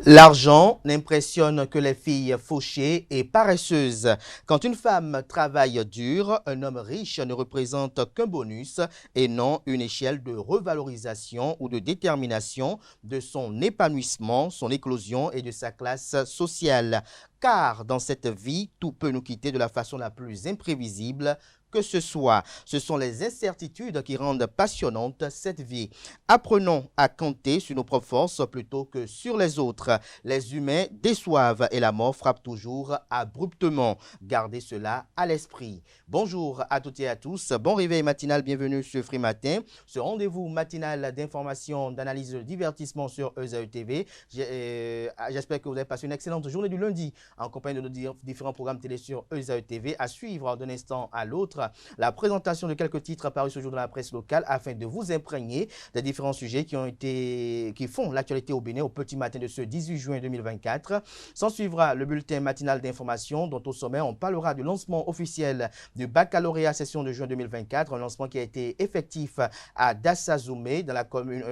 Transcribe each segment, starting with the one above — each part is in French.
L'argent n'impressionne que les filles fauchées et paresseuses. Quand une femme travaille dur, un homme riche ne représente qu'un bonus et non une échelle de revalorisation ou de détermination de son épanouissement, son éclosion et de sa classe sociale. Car dans cette vie, tout peut nous quitter de la façon la plus imprévisible que ce soit. Ce sont les incertitudes qui rendent passionnante cette vie. Apprenons à compter sur nos propres forces plutôt que sur les autres. Les humains déçoivent et la mort frappe toujours abruptement. Gardez cela à l'esprit. Bonjour à toutes et à tous. Bon réveil matinal, bienvenue sur Free Matin. Ce rendez-vous matinal d'information, d'analyse, de divertissement sur ESAE TV. J'espère que vous avez passé une excellente journée du lundi en compagnie de nos différents programmes télé sur ESAE TV. À suivre d'un instant à l'autre la présentation de quelques titres apparus ce jour dans la presse locale afin de vous imprégner des différents sujets qui font l'actualité au Bénin au petit matin de ce 18 juin 2024. S'en suivra le bulletin matinal d'information dont au sommet on parlera du lancement officiel du baccalauréat session de juin 2024, un lancement qui a été effectif à Dassazoumé dans la commune,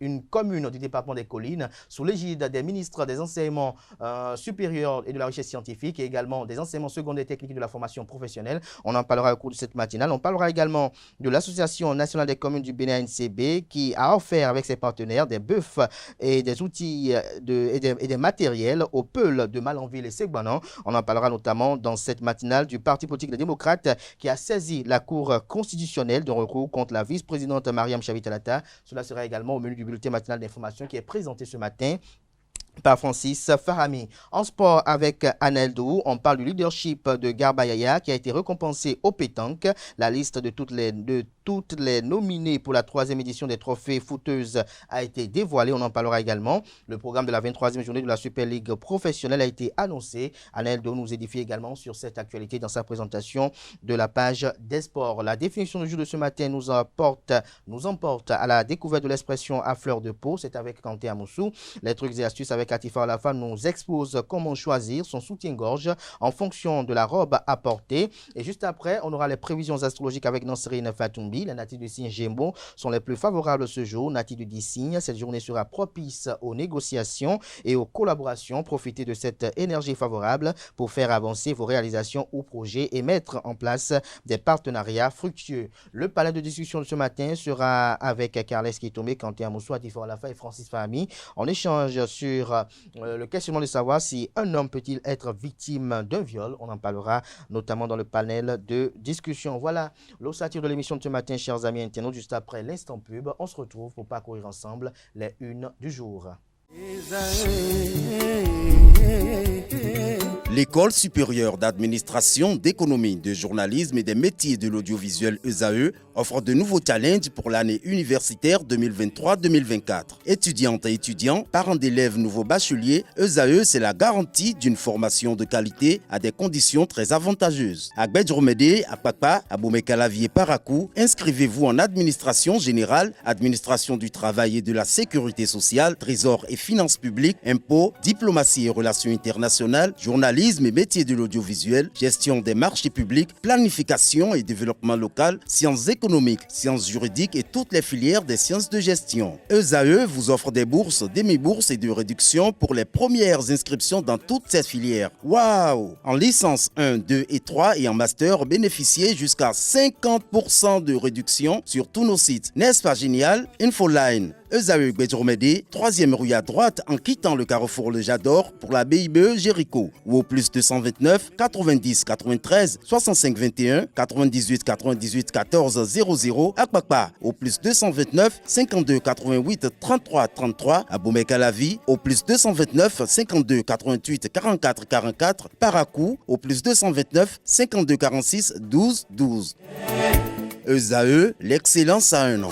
une commune du département des Collines sous l'égide des ministres des enseignements supérieurs et de la recherche scientifique et également des enseignements secondaires techniques et de la formation professionnelle. On en parlera au cours de cette matinale. On parlera également de l'Association nationale des communes du Bénin NCB qui a offert avec ses partenaires des bœufs et des outils et des matériels aux Peuls de Malanville et Segbanan. On en parlera notamment dans cette matinale du Parti politique des démocrates qui a saisi la Cour constitutionnelle d'un recours contre la vice-présidente Mariam Chavitalata. Cela sera également au menu du bulletin matinal d'information qui est présenté ce matin par Francis Farami. En sport avec Anel Dou, on parle du leadership de Garba Yaya qui a été récompensé au pétanque. La liste de toutes les nominées pour la 3e édition des trophées footeuses a été dévoilée. On en parlera également. Le programme de la 23e journée de la Super League professionnelle a été annoncé. Anel Dou nous édifie également sur cette actualité dans sa présentation de la page des sports. La définition du jour de ce matin nous emporte à la découverte de l'expression à fleur de peau. C'est avec Kanté Amoussou. Les trucs et astuces avec Atifa Alafa nous expose comment choisir son soutien-gorge en fonction de la robe à porter. Et juste après, on aura les prévisions astrologiques avec Nanserine Fatoumbi. Les natifs du signe Gémeaux sont les plus favorables ce jour. Natifs du 10 signes, cette journée sera propice aux négociations et aux collaborations. Profitez de cette énergie favorable pour faire avancer vos réalisations ou projets et mettre en place des partenariats fructueux. Le palais de discussion de ce matin sera avec Carles Kitomé, Kanté Amoussou, Atifa Alafa et Francis Fahmi. On échange sur le questionnement de savoir si un homme peut-il être victime d'un viol. On en parlera notamment dans le panel de discussion. Voilà l'ossature de l'émission de ce matin, chers amis internautes. Juste après l'instant pub, on se retrouve pour parcourir ensemble les unes du jour. L'École supérieure d'administration, d'économie, de journalisme et des métiers de l'audiovisuel ESAE offre de nouveaux challenges pour l'année universitaire 2023-2024. Étudiantes et étudiants, parents d'élèves nouveaux bacheliers, ESAE, c'est la garantie d'une formation de qualité à des conditions très avantageuses. À Gbedjromede, à Papa, à Boumekalavi et Parakou, inscrivez-vous en administration générale, administration du travail et de la sécurité sociale, trésor et finances publiques, impôts, diplomatie et relations internationales, journalisme et métiers de l'audiovisuel, gestion des marchés publics, planification et développement local, sciences économiques, sciences juridiques et toutes les filières des sciences de gestion. ESAE vous offre des bourses, demi-bourses et de réductions pour les premières inscriptions dans toutes ces filières. Waouh! En licence 1, 2 et 3 et en master, bénéficiez jusqu'à 50% de réduction sur tous nos sites. N'est-ce pas génial? Infoline. ESAE Gbedjromede, 3e rue à droite en quittant le carrefour Le Jador pour la BIBE Jéricho ou au plus 229 90 93 65 21 98 98 14 00 à Kpakpa au plus 229 52 88 33 33 à Boumekalavi au plus 229 52 88 44 44 Parakou au plus 229 52 46 12 12. ESAE, l'excellence à un an.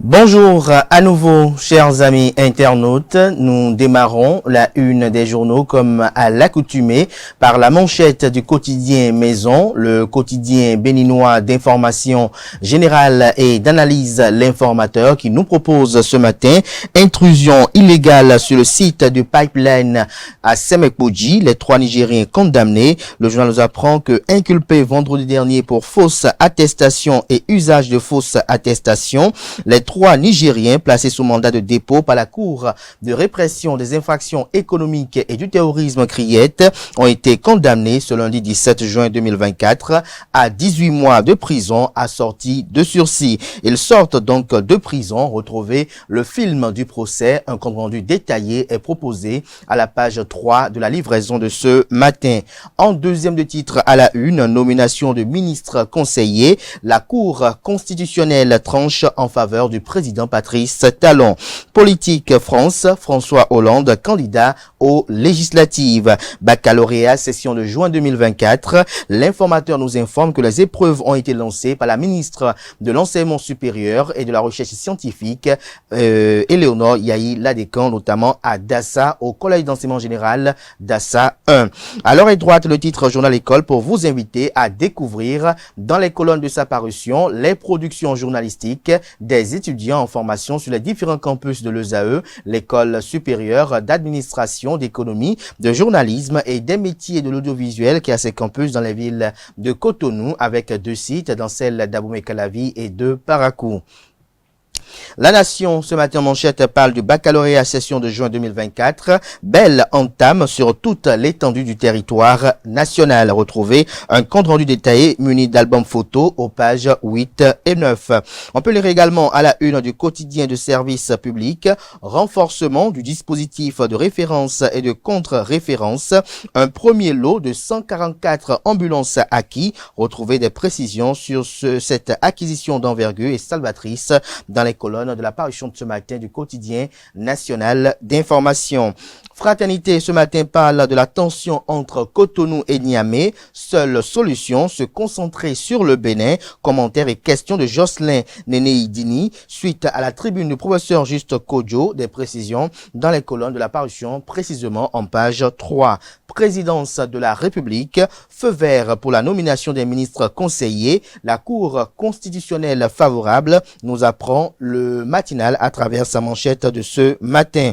Bonjour à nouveau, chers amis internautes. Nous démarrons la une des journaux comme à l'accoutumée par la manchette du quotidien Maison, le quotidien béninois d'information générale et d'analyse L'Informateur qui nous propose ce matin intrusion illégale sur le site du pipeline à Semekpoji, les 3 Nigériens condamnés. Le journal nous apprend que inculpés vendredi dernier pour fausse attestation et usage de fausses attestations, les 3 Nigériens placés sous mandat de dépôt par la Cour de répression des infractions économiques et du terrorisme CRIET ont été condamnés ce lundi 17 juin 2024 à 18 mois de prison assortis de sursis. Ils sortent donc de prison. Retrouvez le film du procès. Un compte rendu détaillé est proposé à la page 3 de la livraison de ce matin. En deuxième de titre à la une, nomination de ministre conseiller. La Cour constitutionnelle tranche en faveur du président Patrice Talon. Politique France, François Hollande, candidat aux législatives. Baccalauréat, session de juin 2024. L'Informateur nous informe que les épreuves ont été lancées par la ministre de l'Enseignement supérieur et de la Recherche scientifique, Éléonore Yahi Ladécan, notamment à Dassa, au Collège d'enseignement général Dassa 1. À l'heure et droite, le titre Journal École pour vous inviter à découvrir dans les colonnes de sa parution les productions journalistiques des étudiants en formation sur les différents campus de l'ESAE, l'école supérieure d'administration, d'économie, de journalisme et des métiers de l'audiovisuel qui a ses campus dans les villes de Cotonou avec 2 sites, dans celle d'Abomey-Calavi et de Parakou. La Nation, ce matin en manchette, parle du baccalauréat session de juin 2024. Belle entame sur toute l'étendue du territoire national. Retrouvez un compte rendu détaillé muni d'albums photos aux pages 8 et 9. On peut lire également à la une du quotidien de service public. Renforcement du dispositif de référence et de contre-référence. Un premier lot de 144 ambulances acquis. Retrouvez des précisions sur cette acquisition d'envergure et salvatrice dans les colonnes de la parution de ce matin du quotidien national d'information. Fraternité ce matin parle de la tension entre Cotonou et Niamey. Seule solution, se concentrer sur le Bénin. Commentaire et questions de Jocelyn Nénéidini suite à la tribune du professeur Juste Kodjo. Des précisions dans les colonnes de la parution, précisément en page 3. Présidence de la République, feu vert pour la nomination des ministres conseillers. La Cour constitutionnelle favorable nous apprend le matinal à travers sa manchette de ce matin.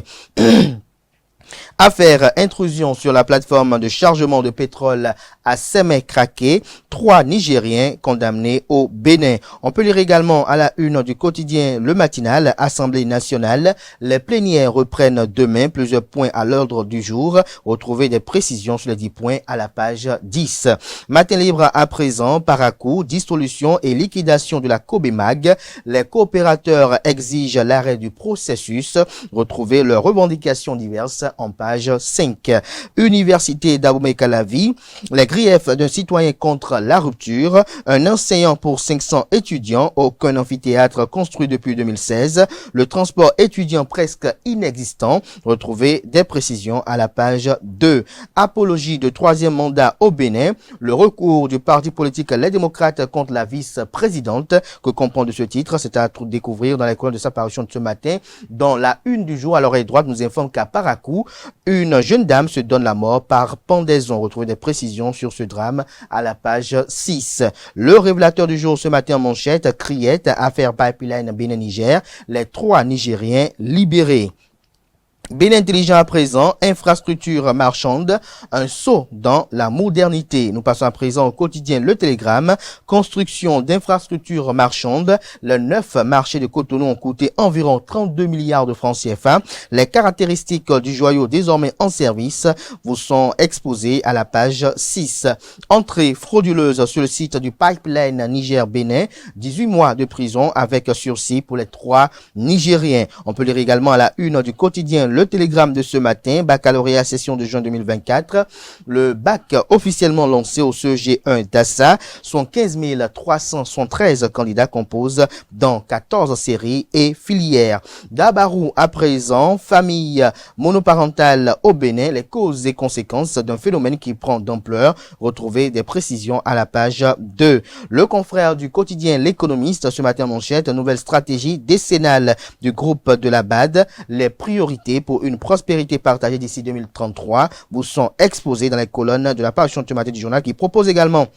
Affaire intrusion sur la plateforme de chargement de pétrole à Sémé-Craqué. 3 Nigériens condamnés au Bénin. On peut lire également à la une du quotidien Le Matinal, Assemblée nationale. Les plénières reprennent demain. Plusieurs points à l'ordre du jour. Retrouvez des précisions sur les 10 points à la page 10. Matin libre à présent, Parakou, dissolution et liquidation de la Cobemag. Les coopérateurs exigent l'arrêt du processus. Retrouvez leurs revendications diverses en page 5. Université d'Abomey-Calavi, les griefs d'un citoyen contre la rupture, un enseignant pour 500 étudiants, aucun amphithéâtre construit depuis 2016, le transport étudiant presque inexistant. Retrouvez des précisions à la page 2. Apologie de 3e mandat au Bénin, le recours du parti politique Les Démocrates contre la vice-présidente. Que comprend de ce titre? C'est à découvrir dans les colonnes de sa parution de ce matin. Dans la une du jour, à l'oreille droite, nous informe qu'à Parakou, une jeune dame se donne la mort par pendaison. Retrouvez des précisions sur ce drame à la page 6. Le révélateur du jour ce matin en manchette, CRIET, affaire pipeline Bénin-Niger, les 3 Nigériens libérés. Bénin intelligent à présent, infrastructure marchande, un saut dans la modernité. Nous passons à présent au quotidien Le Télégramme, construction d'infrastructures marchandes. Le 9 marché de Cotonou ont coûté environ 32 milliards de francs CFA. Les caractéristiques du joyau désormais en service vous sont exposées à la page 6. Entrée frauduleuse sur le site du pipeline Niger-Bénin, 18 mois de prison avec sursis pour les 3 Nigériens. On peut lire également à la une du quotidien Le le télégramme de ce matin, baccalauréat session de juin 2024. Le bac officiellement lancé au CEG1 d'Assa sont 15 313 candidats composent dans 14 séries et filières. D'Abarou à présent, famille monoparentale au Bénin, les causes et conséquences d'un phénomène qui prend d'ampleur. Retrouvez des précisions à la page 2. Le confrère du quotidien L'Économiste, ce matin manchette, nouvelle stratégie décennale du groupe de la BAD. Les priorités pour une prospérité partagée d'ici 2033 vous sont exposées dans les colonnes de la page ce matin du journal qui propose également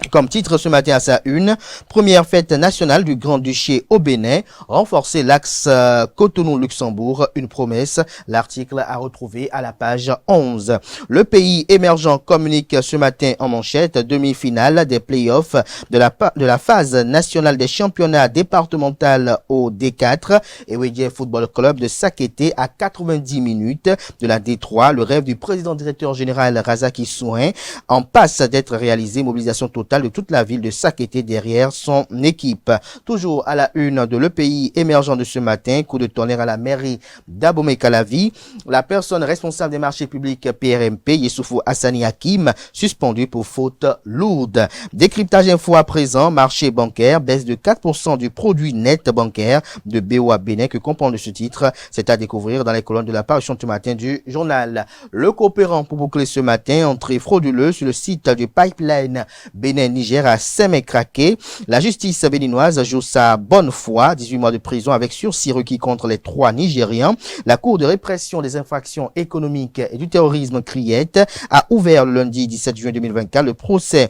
comme titre ce matin à sa une, première fête nationale du Grand-Duché au Bénin, renforcer l'axe Cotonou-Luxembourg, une promesse. L'article à retrouver à la page 11. Le pays émergent communique ce matin en manchette, demi-finale des playoffs de la phase nationale des championnats départemental au D4 et Wedje Football Club de Sakété à 90 minutes de la D3. Le rêve du président directeur général Razaki Souin en passe d'être réalisé, mobilisation totale de toute la ville de Sakété derrière son équipe. Toujours à la une de Le Pays émergent de ce matin, coup de tonnerre à la mairie d'Abomey-Calavi. La personne responsable des marchés publics PRMP, Yessoufou Hassani Hakim, suspendu pour faute lourde. Décryptage info à présent, marché bancaire, baisse de 4% du produit net bancaire de BOA Bénin que comprend de ce titre. C'est à découvrir dans les colonnes de la parution ce matin du journal. Le coopérant pour boucler ce matin, entrée frauduleuse sur le site du pipeline Bénin-Niger à Sémé-Craqué. La justice béninoise joue sa bonne foi, 18 mois de prison avec sursis requis contre les 3 Nigérians. La Cour de répression des infractions économiques et du terrorisme Criette a ouvert le lundi 17 juin 2024 le procès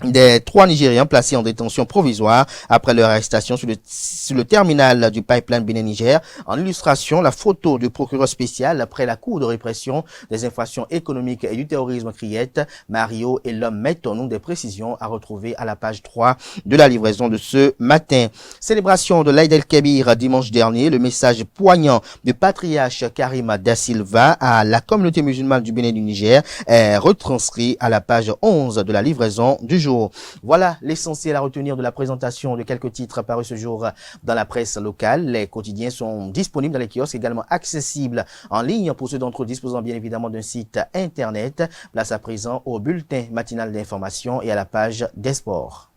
des 3 Nigériens placés en détention provisoire après leur arrestation sur le terminal du pipeline Bénin-Niger. En illustration, la photo du procureur spécial après la Cour de répression des infractions économiques et du terrorisme Criette. Mario et l'homme mettons des précisions à retrouver à la page 3 de la livraison de ce matin. Célébration de l'Aïd el-Kébir dimanche dernier. Le message poignant du patriarche Karim Da Silva à la communauté musulmane du Bénin du Niger est retranscrit à la page 11 de la livraison du jour. Voilà l'essentiel à retenir de la présentation de quelques titres parus ce jour dans la presse locale. Les quotidiens sont disponibles dans les kiosques, également accessibles en ligne pour ceux d'entre eux disposant bien évidemment d'un site internet. Place à présent au bulletin matinal d'information et à la page des sports.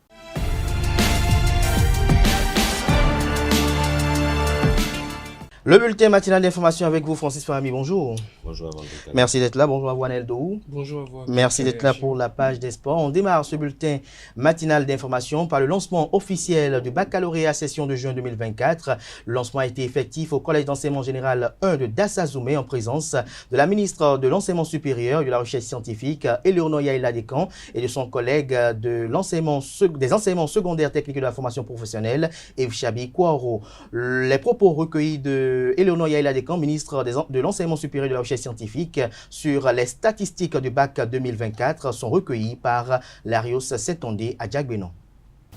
Le bulletin matinal d'information avec vous, Francis Farami, bonjour. Bonjour à vous. Merci d'être là, bonjour à vous, Anel Dou. Bonjour à vous. Merci d'être là pour la page des sports. On démarre ce bulletin matinal d'information par le lancement officiel du baccalauréat session de juin 2024. Le lancement a été effectif au Collège d'enseignement général 1 de Dassazoumé en présence de la ministre de l'enseignement supérieur et de la recherche scientifique, Eleonore Yaïla Dekan, et de son collègue des enseignements secondaires techniques et de la formation professionnelle, Yves Chabi Kouaro. Les propos recueillis de Eleonore Yaïla Dekan, ministre de l'enseignement supérieur et de la recherche scientifique, sur les statistiques du bac 2024 sont recueillis par Larios Setondé à Djagbenon.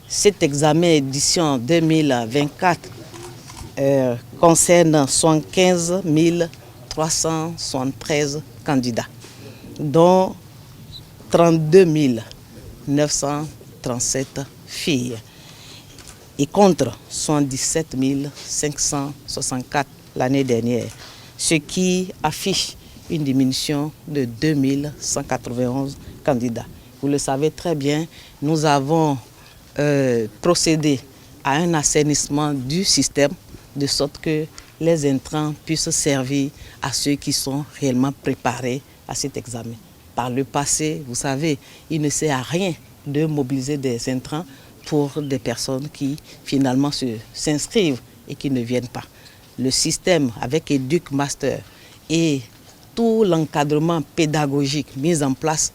Cet examen édition 2024 concerne 75 373 candidats, dont 32 937 filles. Et contre 77 564 l'année dernière, ce qui affiche une diminution de 2191 candidats. Vous le savez très bien, nous avons procédé à un assainissement du système de sorte que les intrants puissent servir à ceux qui sont réellement préparés à cet examen. Par le passé, vous savez, il ne sert à rien de mobiliser des intrants pour des personnes qui finalement s'inscrivent et qui ne viennent pas. Le système avec Educ Master et tout l'encadrement pédagogique mis en place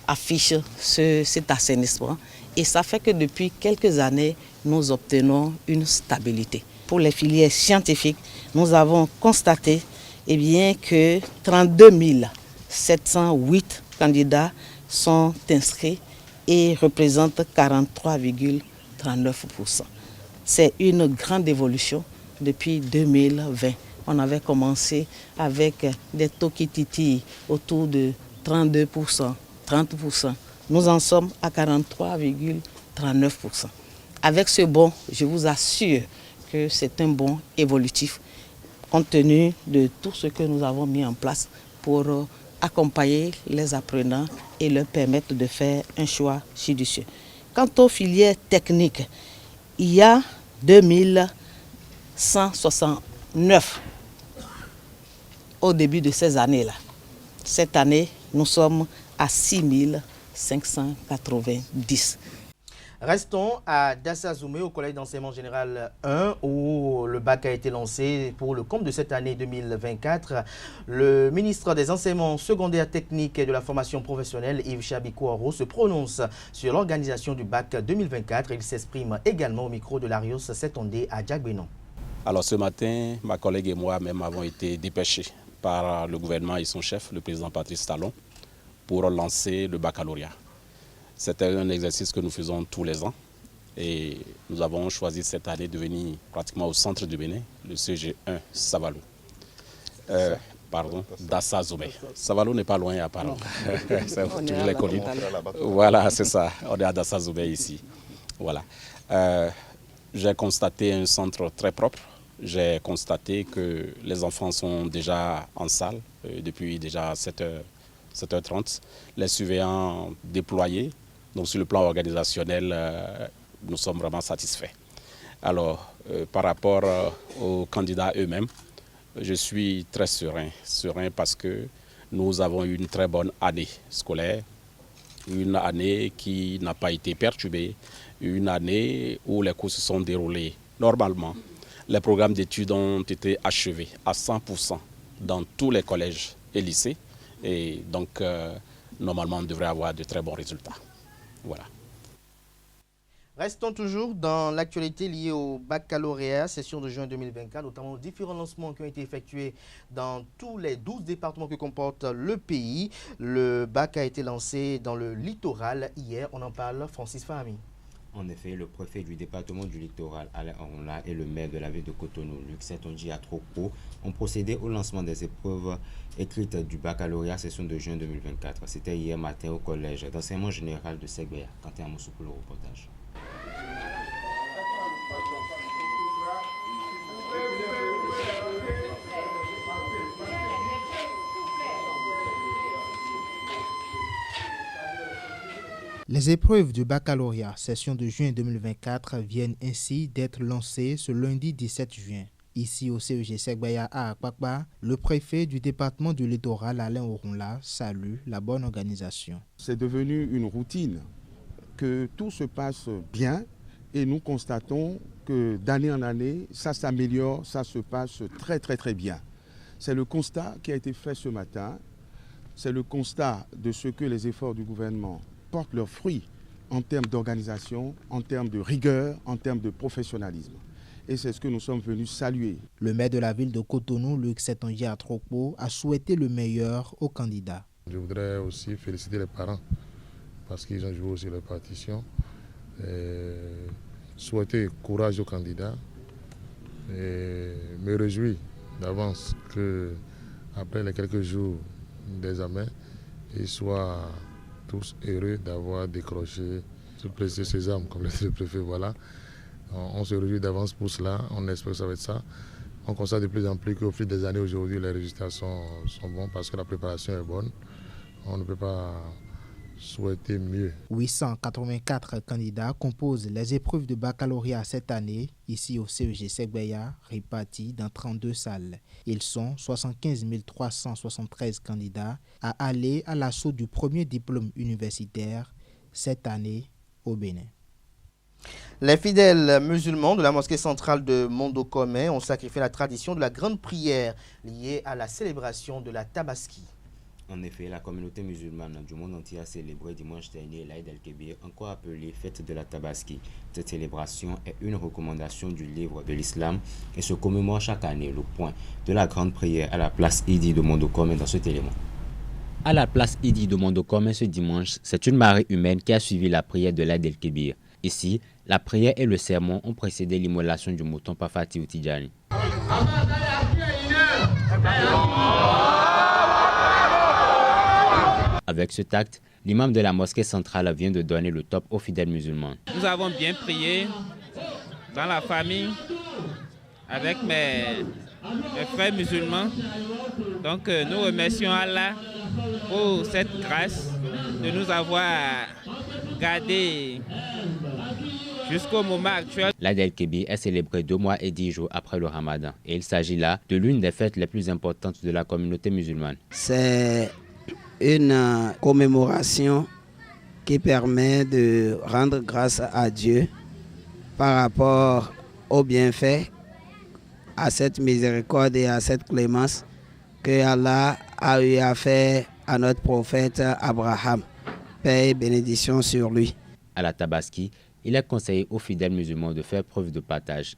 affiche cet assainissement et ça fait que depuis quelques années, nous obtenons une stabilité. Pour les filières scientifiques, nous avons constaté que 32 708 candidats sont inscrits et représente 43,39%. C'est une grande évolution depuis 2020. On avait commencé avec des taux qui titillent autour de 32%, 30%. Nous en sommes à 43,39%. Avec ce bond, je vous assure que c'est un bond évolutif compte tenu de tout ce que nous avons mis en place pour accompagner les apprenants et leur permettre de faire un choix judicieux. Quant aux filières techniques, il y a 2169 au début de ces années-là. Cette année, nous sommes à 6590. Restons à Dassazoumé, au collège d'enseignement général 1, où le bac a été lancé pour le compte de cette année 2024. Le ministre des enseignements secondaires techniques et de la formation professionnelle, Yves Chabikouaro, se prononce sur l'organisation du bac 2024. Il s'exprime également au micro de l'Arios Setondé à Djagbenon. Alors ce matin, ma collègue et moi-même avons été dépêchés par le gouvernement et son chef, le président Patrice Talon, pour lancer le baccalauréat. C'est un exercice que nous faisons tous les ans et nous avons choisi cette année de venir pratiquement au centre du Bénin, le CG1 Savalo. Dassazoumé. Savalo n'est pas loin apparemment. Tu les connais. Voilà, c'est ça. On est à Dassazoumé ici. Voilà. J'ai constaté un centre très propre. J'ai constaté que les enfants sont déjà en salle depuis déjà 7h30. Les surveillants déployés. Donc sur le plan organisationnel, nous sommes vraiment satisfaits. Alors, par rapport aux candidats eux-mêmes, je suis très serein parce que nous avons eu une très bonne année scolaire, une année qui n'a pas été perturbée, une année où les cours se sont déroulés normalement. Les programmes d'études ont été achevés à 100% dans tous les collèges et lycées. Et donc, normalement, on devrait avoir de très bons résultats. Voilà. Restons toujours dans l'actualité liée au baccalauréat, session de juin 2024, notamment aux différents lancements qui ont été effectués dans tous les 12 départements que comporte le pays. Le bac a été lancé dans le littoral hier. On en parle, Francis Fahmi. En effet, le préfet du département du littoral, Alain Orunla, et le maire de la ville de Cotonou, Luc Setondji Atroko, ont procédé au lancement des épreuves écrites du baccalauréat session de juin 2024. C'était hier matin au collège d'enseignement général de Segbeya. Quentin Amoussou pour le reportage. Les épreuves du baccalauréat session de juin 2024 viennent ainsi d'être lancées ce lundi 17 juin. Ici au CEG Segbeya à Akpakpa, le préfet du département du littoral Alain Orunla salue la bonne organisation. C'est devenu une routine que tout se passe bien et nous constatons que d'année en année, ça s'améliore, ça se passe très bien. C'est le constat qui a été fait ce matin, c'est le constat de ce que les efforts du gouvernement portent leurs fruits en termes d'organisation, en termes de rigueur, en termes de professionnalisme. Et c'est ce que nous sommes venus saluer. Le maire de la ville de Cotonou, Luc Setondji Atroko, a souhaité le meilleur aux candidats. Je voudrais aussi féliciter les parents parce qu'ils ont joué aussi leur partition. Souhaiter courage aux candidats et me réjouir d'avance qu'après les quelques jours d'examen, ils soient tous heureux d'avoir décroché ce précieux sésame, comme le dit le préfet. Voilà. On se réjouit d'avance pour cela, on espère que ça va être ça. On constate de plus en plus qu'au fil des années aujourd'hui, les résultats sont bons parce que la préparation est bonne. On ne peut pas souhaiter mieux. 884 candidats composent les épreuves de baccalauréat cette année, ici au CEG Segbeya, répartis dans 32 salles. Ils sont 75 373 candidats à aller à l'assaut du premier diplôme universitaire cette année au Bénin. Les fidèles musulmans de la mosquée centrale de Mondokome ont sacrifié la tradition de la grande prière liée à la célébration de la Tabaski. En effet, la communauté musulmane du monde entier a célébré dimanche dernier l'Aïd el-Kébir, encore appelée fête de la Tabaski. Cette célébration est une recommandation du livre de l'islam et se commémore chaque année le point de la grande prière à la place Idi de Mondokome dans cet élément. À la place Idi de Mondokome ce dimanche, c'est une marée humaine qui a suivi la prière de l'Aïd el-Kébir. Ici, la prière et le sermon ont précédé l'immolation du mouton Pafati ou Tidjani. Avec ce acte, l'imam de la mosquée centrale vient de donner le top aux fidèles musulmans. Nous avons bien prié dans la famille avec mes mes frères musulmans. Donc nous remercions Allah pour cette grâce de nous avoir gardés jusqu'au moment actuel. L'Aïd el-Kébir est célébré 2 mois et 10 jours après le Ramadan et il s'agit là de l'une des fêtes les plus importantes de la communauté musulmane. C'est une commémoration qui permet de rendre grâce à Dieu par rapport aux bienfaits, à cette miséricorde et à cette clémence que Allah a eu à faire à notre prophète Abraham. Paix et bénédiction sur lui. À la Tabaski, il est conseillé aux fidèles musulmans de faire preuve de partage.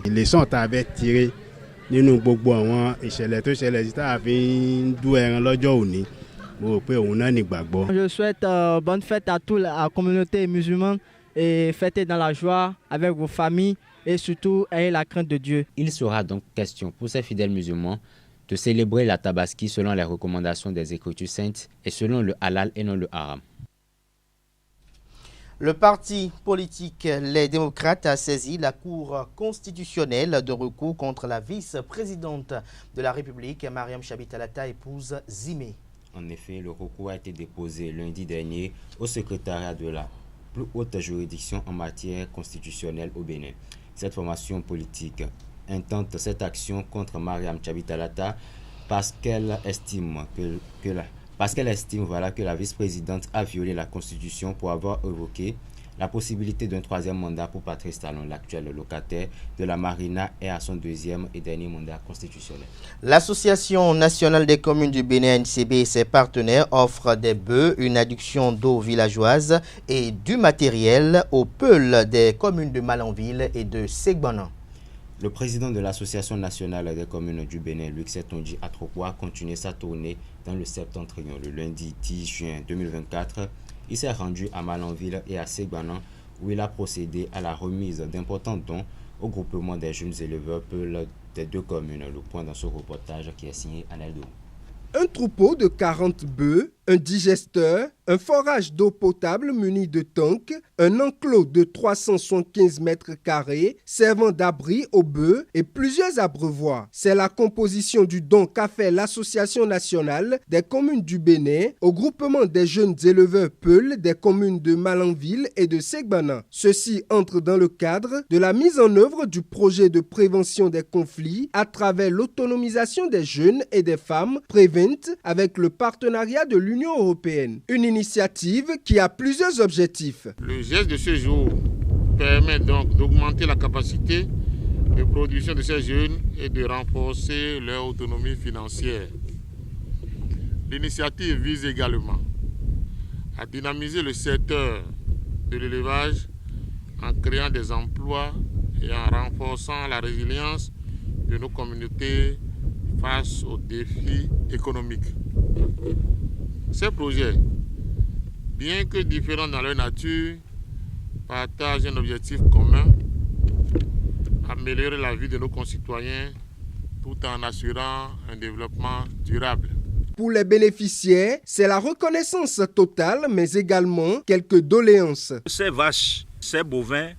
Les leçons t'avaient tiré nínú gbogbo àwọn ìṣẹ̀lẹ̀ tó ṣẹlẹ̀ sí tá a fi ń dú ẹran lọ́jọ́ òní. Mo rò pé òun náà ní ìgbàgbọ́. Je souhaite bonne fête à toute la communauté musulmane et fêtez dans la joie avec vos familles et surtout ayez la crainte de Dieu. Il sera donc question pour ces fidèles musulmans de célébrer la Tabaski selon les recommandations des Écritures saintes et selon le halal et non le haram. Le parti politique Les Démocrates a saisi la Cour constitutionnelle de recours contre la vice-présidente de la République, Mariam Chabi Talata, épouse Zimé. En effet, le recours a été déposé lundi dernier au secrétariat de la plus haute juridiction en matière constitutionnelle au Bénin. Cette formation politique intente cette action contre Mariam Chabi Talata parce qu'elle estime que la vice-présidente a violé la Constitution pour avoir évoqué la possibilité d'un 3e mandat pour Patrice Talon, l'actuel locataire de la Marina, et à son 2e et dernier mandat constitutionnel. L'Association nationale des communes du Bénin, NCB, et ses partenaires offrent des bœufs, une adduction d'eau villageoise et du matériel aux peuls des communes de Malanville et de Segbanan. Le président de l'Association nationale des communes du Bénin, Luc Setonji Atropo, a continué sa tournée dans le septentrion. Le lundi 10 juin 2024, il s'est rendu à Malanville et à Segbanan où il a procédé à la remise d'importants dons au groupement des jeunes éleveurs peuls des 2 communes. Le point dans ce reportage qui est signé Aneldo. Un troupeau de 40 bœufs, un digesteur, un forage d'eau potable muni de tanks, un enclos de 375 mètres carrés servant d'abri aux bœufs et plusieurs abreuvoirs. C'est la composition du don qu'a fait l'Association nationale des communes du Bénin au groupement des jeunes éleveurs peuls des communes de Malanville et de Segbanan. Ceci entre dans le cadre de la mise en œuvre du projet de prévention des conflits à travers l'autonomisation des jeunes et des femmes Prevent avec le partenariat de l'Union européenne. Une initiative qui a plusieurs objectifs. Le geste de ce jour permet donc d'augmenter la capacité de production de ces jeunes et de renforcer leur autonomie financière. L'initiative vise également à dynamiser le secteur de l'élevage en créant des emplois et en renforçant la résilience de nos communautés face aux défis économiques. Ces projets, bien que différents dans leur nature, partagent un objectif commun, améliorer la vie de nos concitoyens tout en assurant un développement durable. Pour les bénéficiaires, c'est la reconnaissance totale, mais également quelques doléances. Ces vaches, ces bovins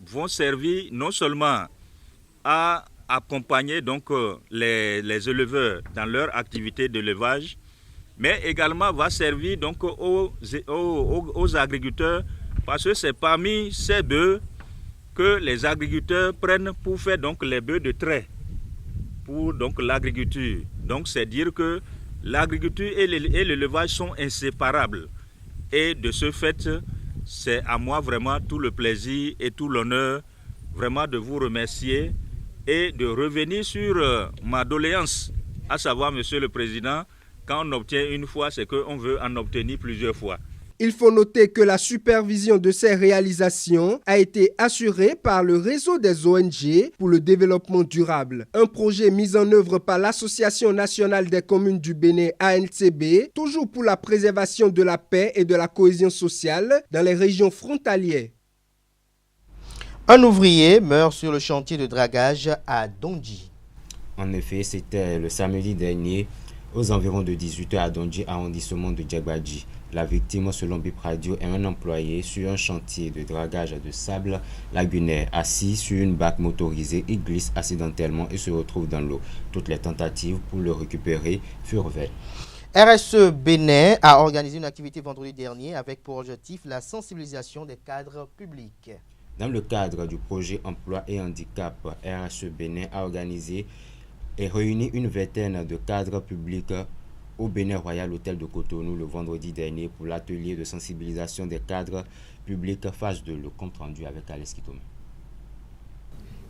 vont servir non seulement à accompagner donc les éleveurs dans leur activité d'élevage, mais également va servir donc aux agriculteurs, parce que c'est parmi ces bœufs que les agriculteurs prennent pour faire donc les bœufs de trait pour donc l'agriculture. Donc c'est dire que l'agriculture et l'élevage sont inséparables. Et de ce fait, c'est à moi vraiment tout le plaisir et tout l'honneur vraiment de vous remercier et de revenir sur ma doléance, à savoir, Monsieur le Président, quand on obtient une fois, c'est qu'on veut en obtenir plusieurs fois. Il faut noter que la supervision de ces réalisations a été assurée par le réseau des ONG pour le développement durable. Un projet mis en œuvre par l'Association nationale des communes du Bénin, ANCB, toujours pour la préservation de la paix et de la cohésion sociale dans les régions frontalières. Un ouvrier meurt sur le chantier de dragage à Dondji. En effet, c'était le samedi dernier aux environs de 18h à Dondji, arrondissement de Djagbaji. La victime, selon Bip Radio, est un employé sur un chantier de dragage de sable lagunaire. Assis sur une barque motorisée, il glisse accidentellement et se retrouve dans l'eau. Toutes les tentatives pour le récupérer furent vaines. RSE Bénin a organisé une activité vendredi dernier avec pour objectif la sensibilisation des cadres publics. Dans le cadre du projet Emploi et Handicap, RSE Bénin a organisé et réuni une vingtaine de cadres publics au Bénin Royal Hôtel de Cotonou le vendredi dernier pour l'atelier de sensibilisation des cadres publics phase 2. Le compte rendu avec Alex Kitome.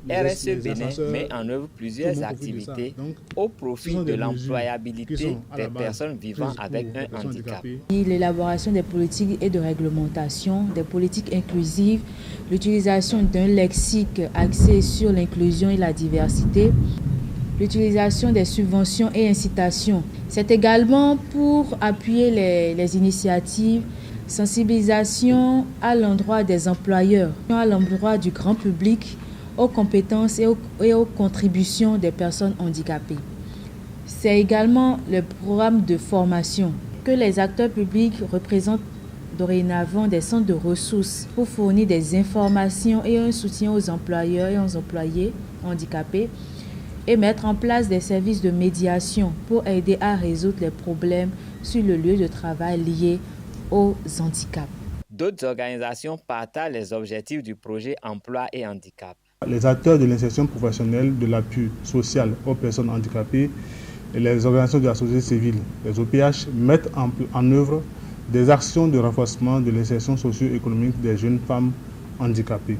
RSE Bénin met en œuvre plusieurs activités au profit de l'employabilité des personnes vivant avec un handicap. L'élaboration des politiques et de réglementation, des politiques inclusives, l'utilisation d'un lexique axé sur l'inclusion et la diversité, l'utilisation des subventions et incitations. C'est également pour appuyer les initiatives, sensibilisation à l'endroit des employeurs, à l'endroit du grand public, aux compétences et aux contributions des personnes handicapées. C'est également le programme de formation que les acteurs publics représentent dorénavant des centres de ressources pour fournir des informations et un soutien aux employeurs et aux employés handicapés et mettre en place des services de médiation pour aider à résoudre les problèmes sur le lieu de travail liés aux handicaps. D'autres organisations partagent les objectifs du projet Emploi et Handicap. Les acteurs de l'insertion professionnelle, de l'appui social aux personnes handicapées et les organisations de la société civile, les OPH, mettent en œuvre des actions de renforcement de l'insertion socio-économique des jeunes femmes handicapées.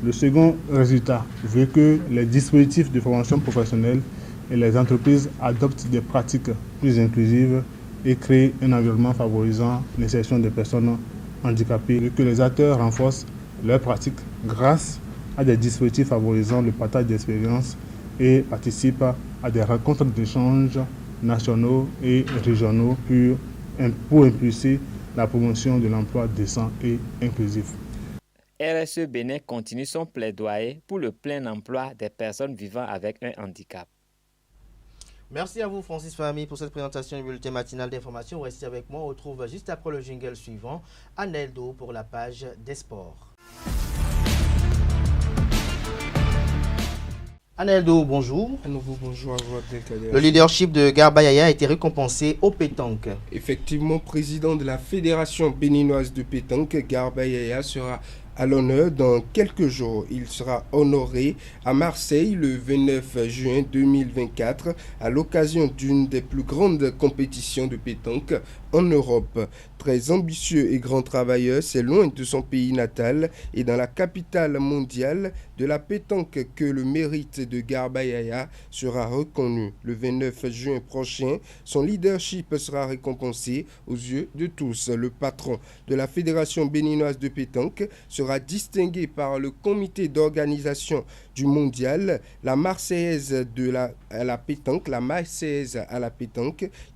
Le second résultat veut que les dispositifs de formation professionnelle et les entreprises adoptent des pratiques plus inclusives et créent un environnement favorisant l'insertion des personnes handicapées, et que les acteurs renforcent leurs pratiques grâce à des dispositifs favorisant le partage d'expériences et participent à des rencontres d'échange nationaux et régionaux pour impulser la promotion de l'emploi décent et inclusif. RSE Bénin continue son plaidoyer pour le plein emploi des personnes vivant avec un handicap. Merci à vous Francis Fahmy pour cette présentation du bulletin matinal d'information. Restez avec moi, on retrouve juste après le jingle suivant Aneldo pour la page des sports. Aneldo, bonjour. À nouveau, bonjour à vous. Le leadership de Garba Yaya a été récompensé au pétanque. Effectivement, président de la Fédération béninoise de pétanque, Garba Yaya sera à l'honneur dans quelques jours. Il sera honoré à Marseille le 29 juin 2024 à l'occasion d'une des plus grandes compétitions de pétanque en Europe. Très ambitieux et grand travailleur, c'est loin de son pays natal et dans la capitale mondiale de la pétanque que le mérite de Garba Yaya sera reconnu. Le 29 juin prochain, son leadership sera récompensé aux yeux de tous. Le patron de la Fédération béninoise de pétanque sera distingué par le comité d'organisation du mondial, la Marseillaise à la pétanque,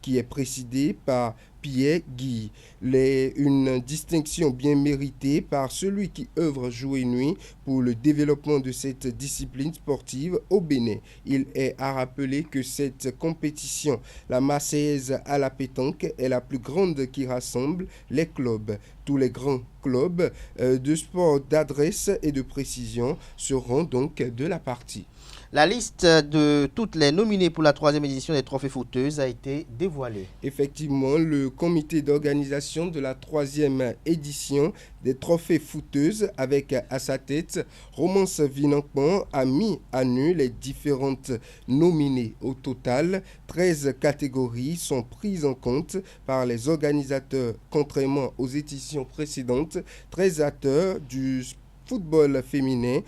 qui est présidée par Pierre Guy. Une distinction bien méritée par celui qui œuvre jour et nuit pour le développement de cette discipline sportive au Bénin. Il est à rappeler que cette compétition, la Marseillaise à la pétanque, est la plus grande qui rassemble les clubs. Tous les grands clubs de sport d'adresse et de précision seront donc de la partie. La liste de toutes les nominées pour la 3e édition des Trophées Footeuses a été dévoilée. Effectivement, le comité d'organisation de la 3e édition des Trophées Footeuses, avec à sa tête Romance Vinancman, a mis à nu les différentes nominées. Au total, 13 catégories sont prises en compte par les organisateurs. Contrairement aux éditions précédentes, 13 acteurs du football féminin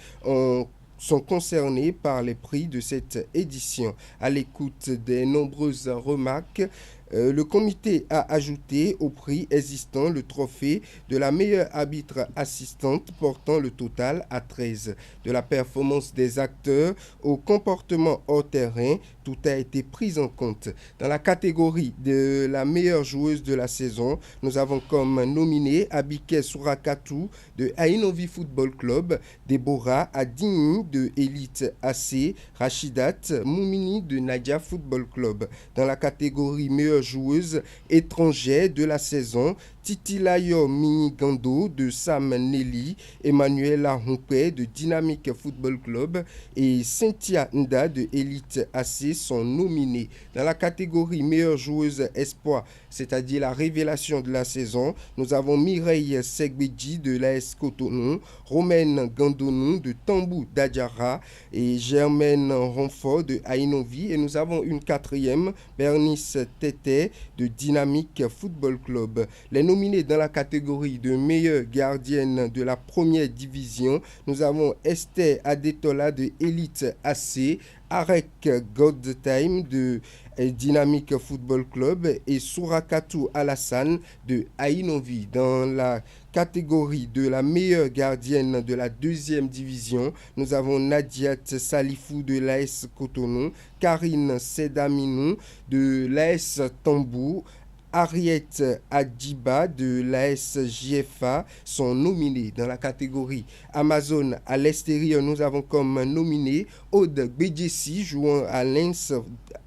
sont concernés par les prix de cette édition. À l'écoute des nombreuses remarques, Le comité a ajouté au prix existant le trophée de la meilleure arbitre assistante, portant le total à 13. De la performance des acteurs au comportement hors terrain, tout a été pris en compte. Dans la catégorie de la meilleure joueuse de la saison, nous avons comme nominé Abike Surakatou de Ainovi Football Club, Deborah Adigny de Elite AC, Rachidat Moumini de Nadia Football Club. Dans la catégorie meilleure joueuse étrangère de la saison, Titilayo Minigando de Sam Nelly, Emmanuela Humpé de Dynamique Football Club et Cynthia Nda de Elite AC sont nominés. Dans la catégorie meilleure joueuse espoir, c'est-à-dire la révélation de la saison, nous avons Mireille Segbedji de l'AS Cotonou, Romaine Gandonou de Tambou d'Adjara et Germaine Ronfort de Ainovi. Et nous avons une quatrième, Bernice Tété de Dynamique Football Club. Les nominés dans la catégorie de meilleure gardienne de la première division, nous avons Esther Adetola de Elite AC, Arek Godtime de Dynamique Football Club et Surakatou Alassane de Ainovi. Dans la catégorie de la meilleure gardienne de la deuxième division, nous avons Nadiat Salifou de l'AS Cotonou, Karine Sedaminou de l'AS Tambou, Ariette Adiba de l'AS JFA sont nominés. Dans la catégorie Amazon à l'extérieur, nous avons comme nominé Aude Bédjessi jouant à Lens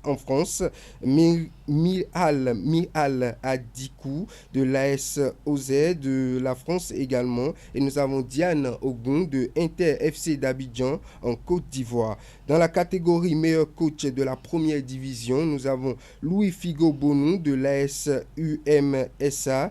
en France, Mihal Adikou de l'AS OZ de la France également, et nous avons Diane Ogun de Inter FC d'Abidjan en Côte d'Ivoire. Dans la catégorie meilleur coach de la première division, nous avons Louis Figo Bonou de l'AS UMSA,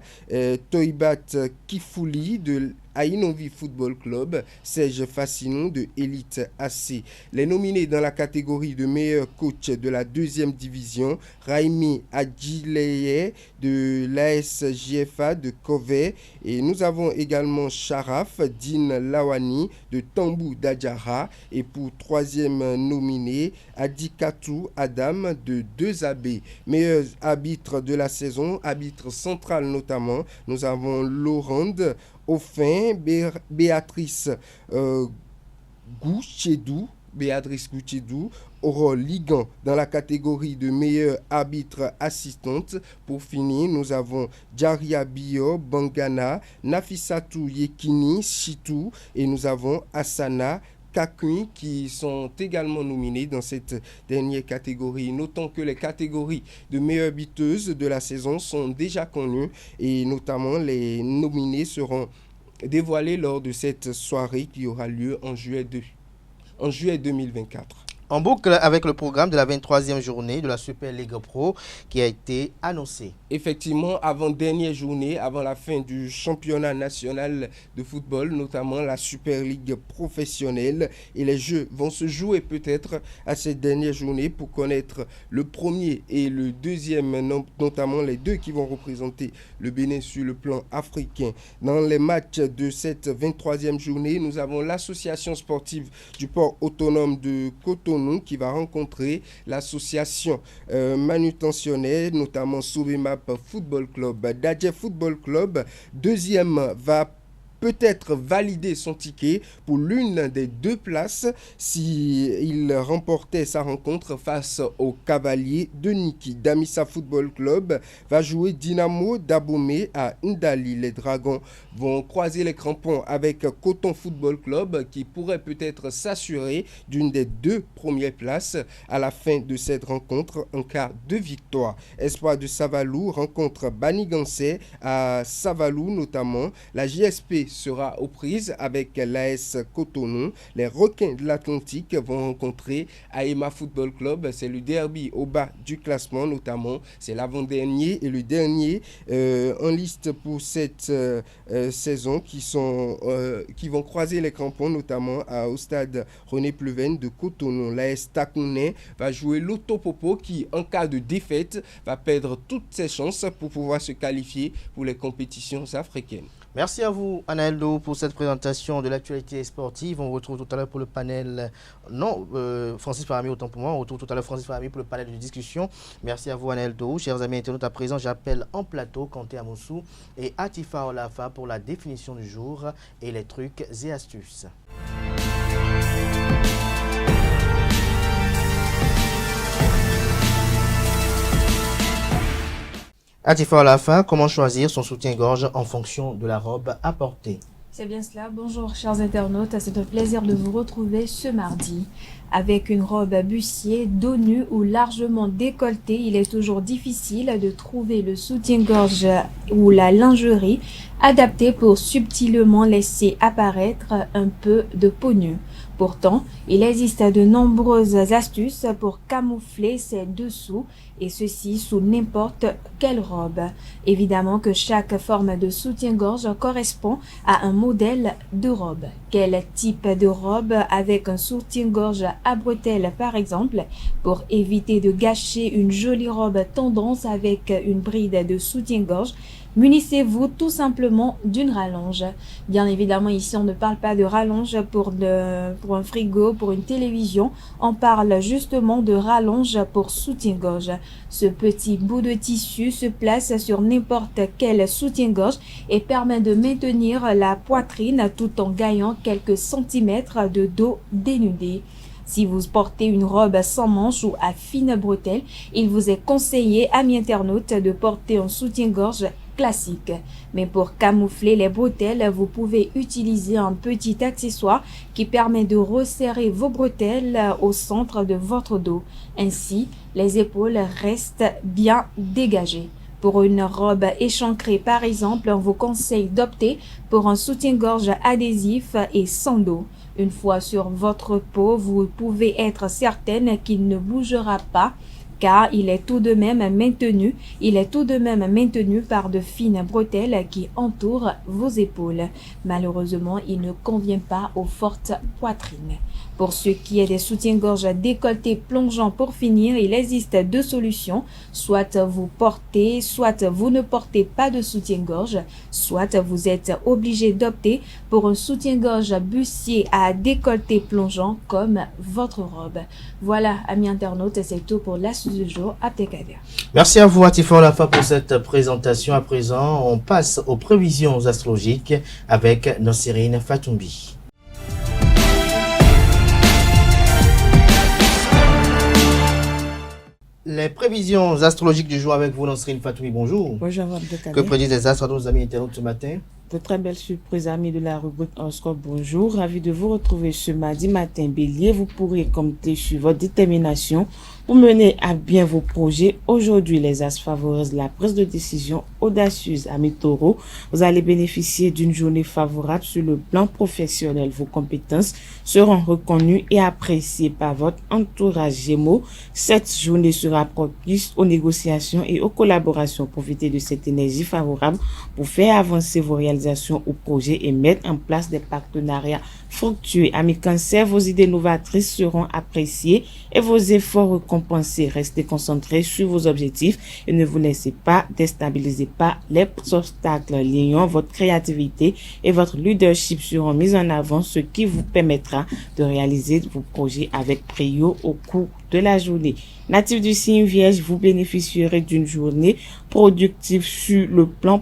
Toibat Kifouli de Ainovi Football Club, Serge Fassinon de Elite AC. Les nominés dans la catégorie de meilleur coach de la deuxième division, Raimi Adjileye de l'AS JFA de Kové, et nous avons également Sharaf Din Lawani de Tambou d'Adjara, et pour troisième nominé, Adikatou Adam de 2AB. Meilleur arbitre de la saison, arbitre central notamment, nous avons Laurent Enfin, Béatrice Gouchedou, Aurore Ligan dans la catégorie de meilleure arbitre assistante. Pour finir, nous avons Djaria Bio Bangana, Nafissatou Yekini Chitou et nous avons Asana Kakui qui sont également nominés dans cette dernière catégorie. Notons que les catégories de meilleure biteuse de la saison sont déjà connues et notamment les nominés seront dévoilés lors de cette soirée qui aura lieu en juillet 2024. En boucle avec le programme de la 23e journée de la Super League Pro qui a été annoncé. Effectivement, avant-dernière journée, avant la fin du championnat national de football, notamment la Super League professionnelle. Et les jeux vont se jouer peut-être à cette dernière journée pour connaître le premier et le deuxième, notamment les deux qui vont représenter le Bénin sur le plan africain. Dans les matchs de cette 23e journée, nous avons l'association sportive du port autonome de Cotonou qui va rencontrer l'association manutentionnaire, notamment Souvemap Football Club. Dadje Football Club, deuxième, va peut-être valider son ticket pour l'une des deux places s'il remportait sa rencontre face au Cavalier de Niki. Damissa Football Club va jouer Dynamo d'Abomey à Ndali. Les Dragons vont croiser les crampons avec Coton Football Club qui pourrait peut-être s'assurer d'une des deux premières places à la fin de cette rencontre en cas de victoire. Espoir de Savalou rencontre Banigansé à Savalou notamment. La JSP sera aux prises avec l'AS Cotonou. Les Requins de l'Atlantique vont rencontrer Aema Football Club. C'est le derby au bas du classement notamment. C'est l'avant-dernier et le dernier en liste pour cette saison qui vont croiser les crampons notamment au stade René Pleven de Cotonou. L'AS Takouné va jouer l'Autopopo qui en cas de défaite va perdre toutes ses chances pour pouvoir se qualifier pour les compétitions africaines. Merci à vous, Anaeldo, pour cette présentation de l'actualité sportive. On retrouve tout à l'heure pour le panel, Francis Farami, autant pour moi. On retrouve tout à l'heure Francis Farami pour le panel de discussion. Merci à vous, Anaeldo. Chers amis internautes, à présent, j'appelle en plateau Kanté Amoussou et Atifa Olafa pour la définition du jour et les trucs et astuces. Atifa Olafa, comment choisir son soutien-gorge en fonction de la robe à porter? C'est bien cela. Bonjour chers internautes, c'est un plaisir de vous retrouver ce mardi. Avec une robe à bustier, dos nu ou largement décolletée, il est toujours difficile de trouver le soutien-gorge ou la lingerie adaptée pour subtilement laisser apparaître un peu de peau nue. Pourtant, il existe de nombreuses astuces pour camoufler ses dessous et ceci sous n'importe quelle robe. Évidemment que chaque forme de soutien-gorge correspond à un modèle de robe. Quel type de robe avec un soutien-gorge à bretelles par exemple, pour éviter de gâcher une jolie robe tendance avec une bride de soutien-gorge, munissez-vous tout simplement d'une rallonge. Bien évidemment, ici, on ne parle pas de rallonge pour un frigo, pour une télévision. On parle justement de rallonge pour soutien-gorge. Ce petit bout de tissu se place sur n'importe quel soutien-gorge et permet de maintenir la poitrine tout en gagnant quelques centimètres de dos dénudé. Si vous portez une robe sans manches ou à fines bretelles, il vous est conseillé, amis internautes, de porter un soutien-gorge classique. Mais pour camoufler les bretelles, vous pouvez utiliser un petit accessoire qui permet de resserrer vos bretelles au centre de votre dos. Ainsi, les épaules restent bien dégagées. Pour une robe échancrée par exemple, on vous conseille d'opter pour un soutien-gorge adhésif et sans dos. Une fois sur votre peau, vous pouvez être certaine qu'il ne bougera pas car il est tout de même maintenu par de fines bretelles qui entourent vos épaules. Malheureusement, il ne convient pas aux fortes poitrines. Pour ce qui est des soutiens-gorge décolletés plongeants pour finir, il existe deux solutions. Soit vous portez, soit vous ne portez pas de soutien-gorge, soit vous êtes obligé d'opter pour un soutien-gorge bustier à décolleté plongeant comme votre robe. Voilà, amis internautes, c'est tout pour l'astuce du jour. Abdelkader. Merci à vous, Atifa Olafa, pour cette présentation. À présent, on passe aux prévisions astrologiques avec Nosirine Fatoumbi. Les prévisions astrologiques du jour avec vous, Nosirine Fatoumbi. Bonjour. Bonjour, Abdelkader. Que prédisent les astres à nos amis internautes ce matin? De très belles surprises, amis de la rubrique Horoscope. Bonjour, ravi de vous retrouver ce mardi matin. Bélier, vous pourrez compter sur votre détermination pour mener à bien vos projets. Aujourd'hui, les astres favorisent la prise de décision audacieuse. Amis Taureau, vous allez bénéficier d'une journée favorable sur le plan professionnel. Vos compétences seront reconnues et appréciées par votre entourage. Gémeaux, cette journée sera propice aux négociations et aux collaborations. Profitez de cette énergie favorable pour faire avancer vos réalisations ou projets et mettre en place des partenariats fructueux. Amis Cancer, vos idées novatrices seront appréciées et vos efforts récompensés. Restez concentrés sur vos objectifs et ne vous laissez pas déstabiliser par les obstacles. Lion, votre créativité et votre leadership seront mis en avant, ce qui vous permettra de réaliser vos projets avec brio au cours de la journée. Natif du signe Vierge, vous bénéficierez d'une journée productive sur le plan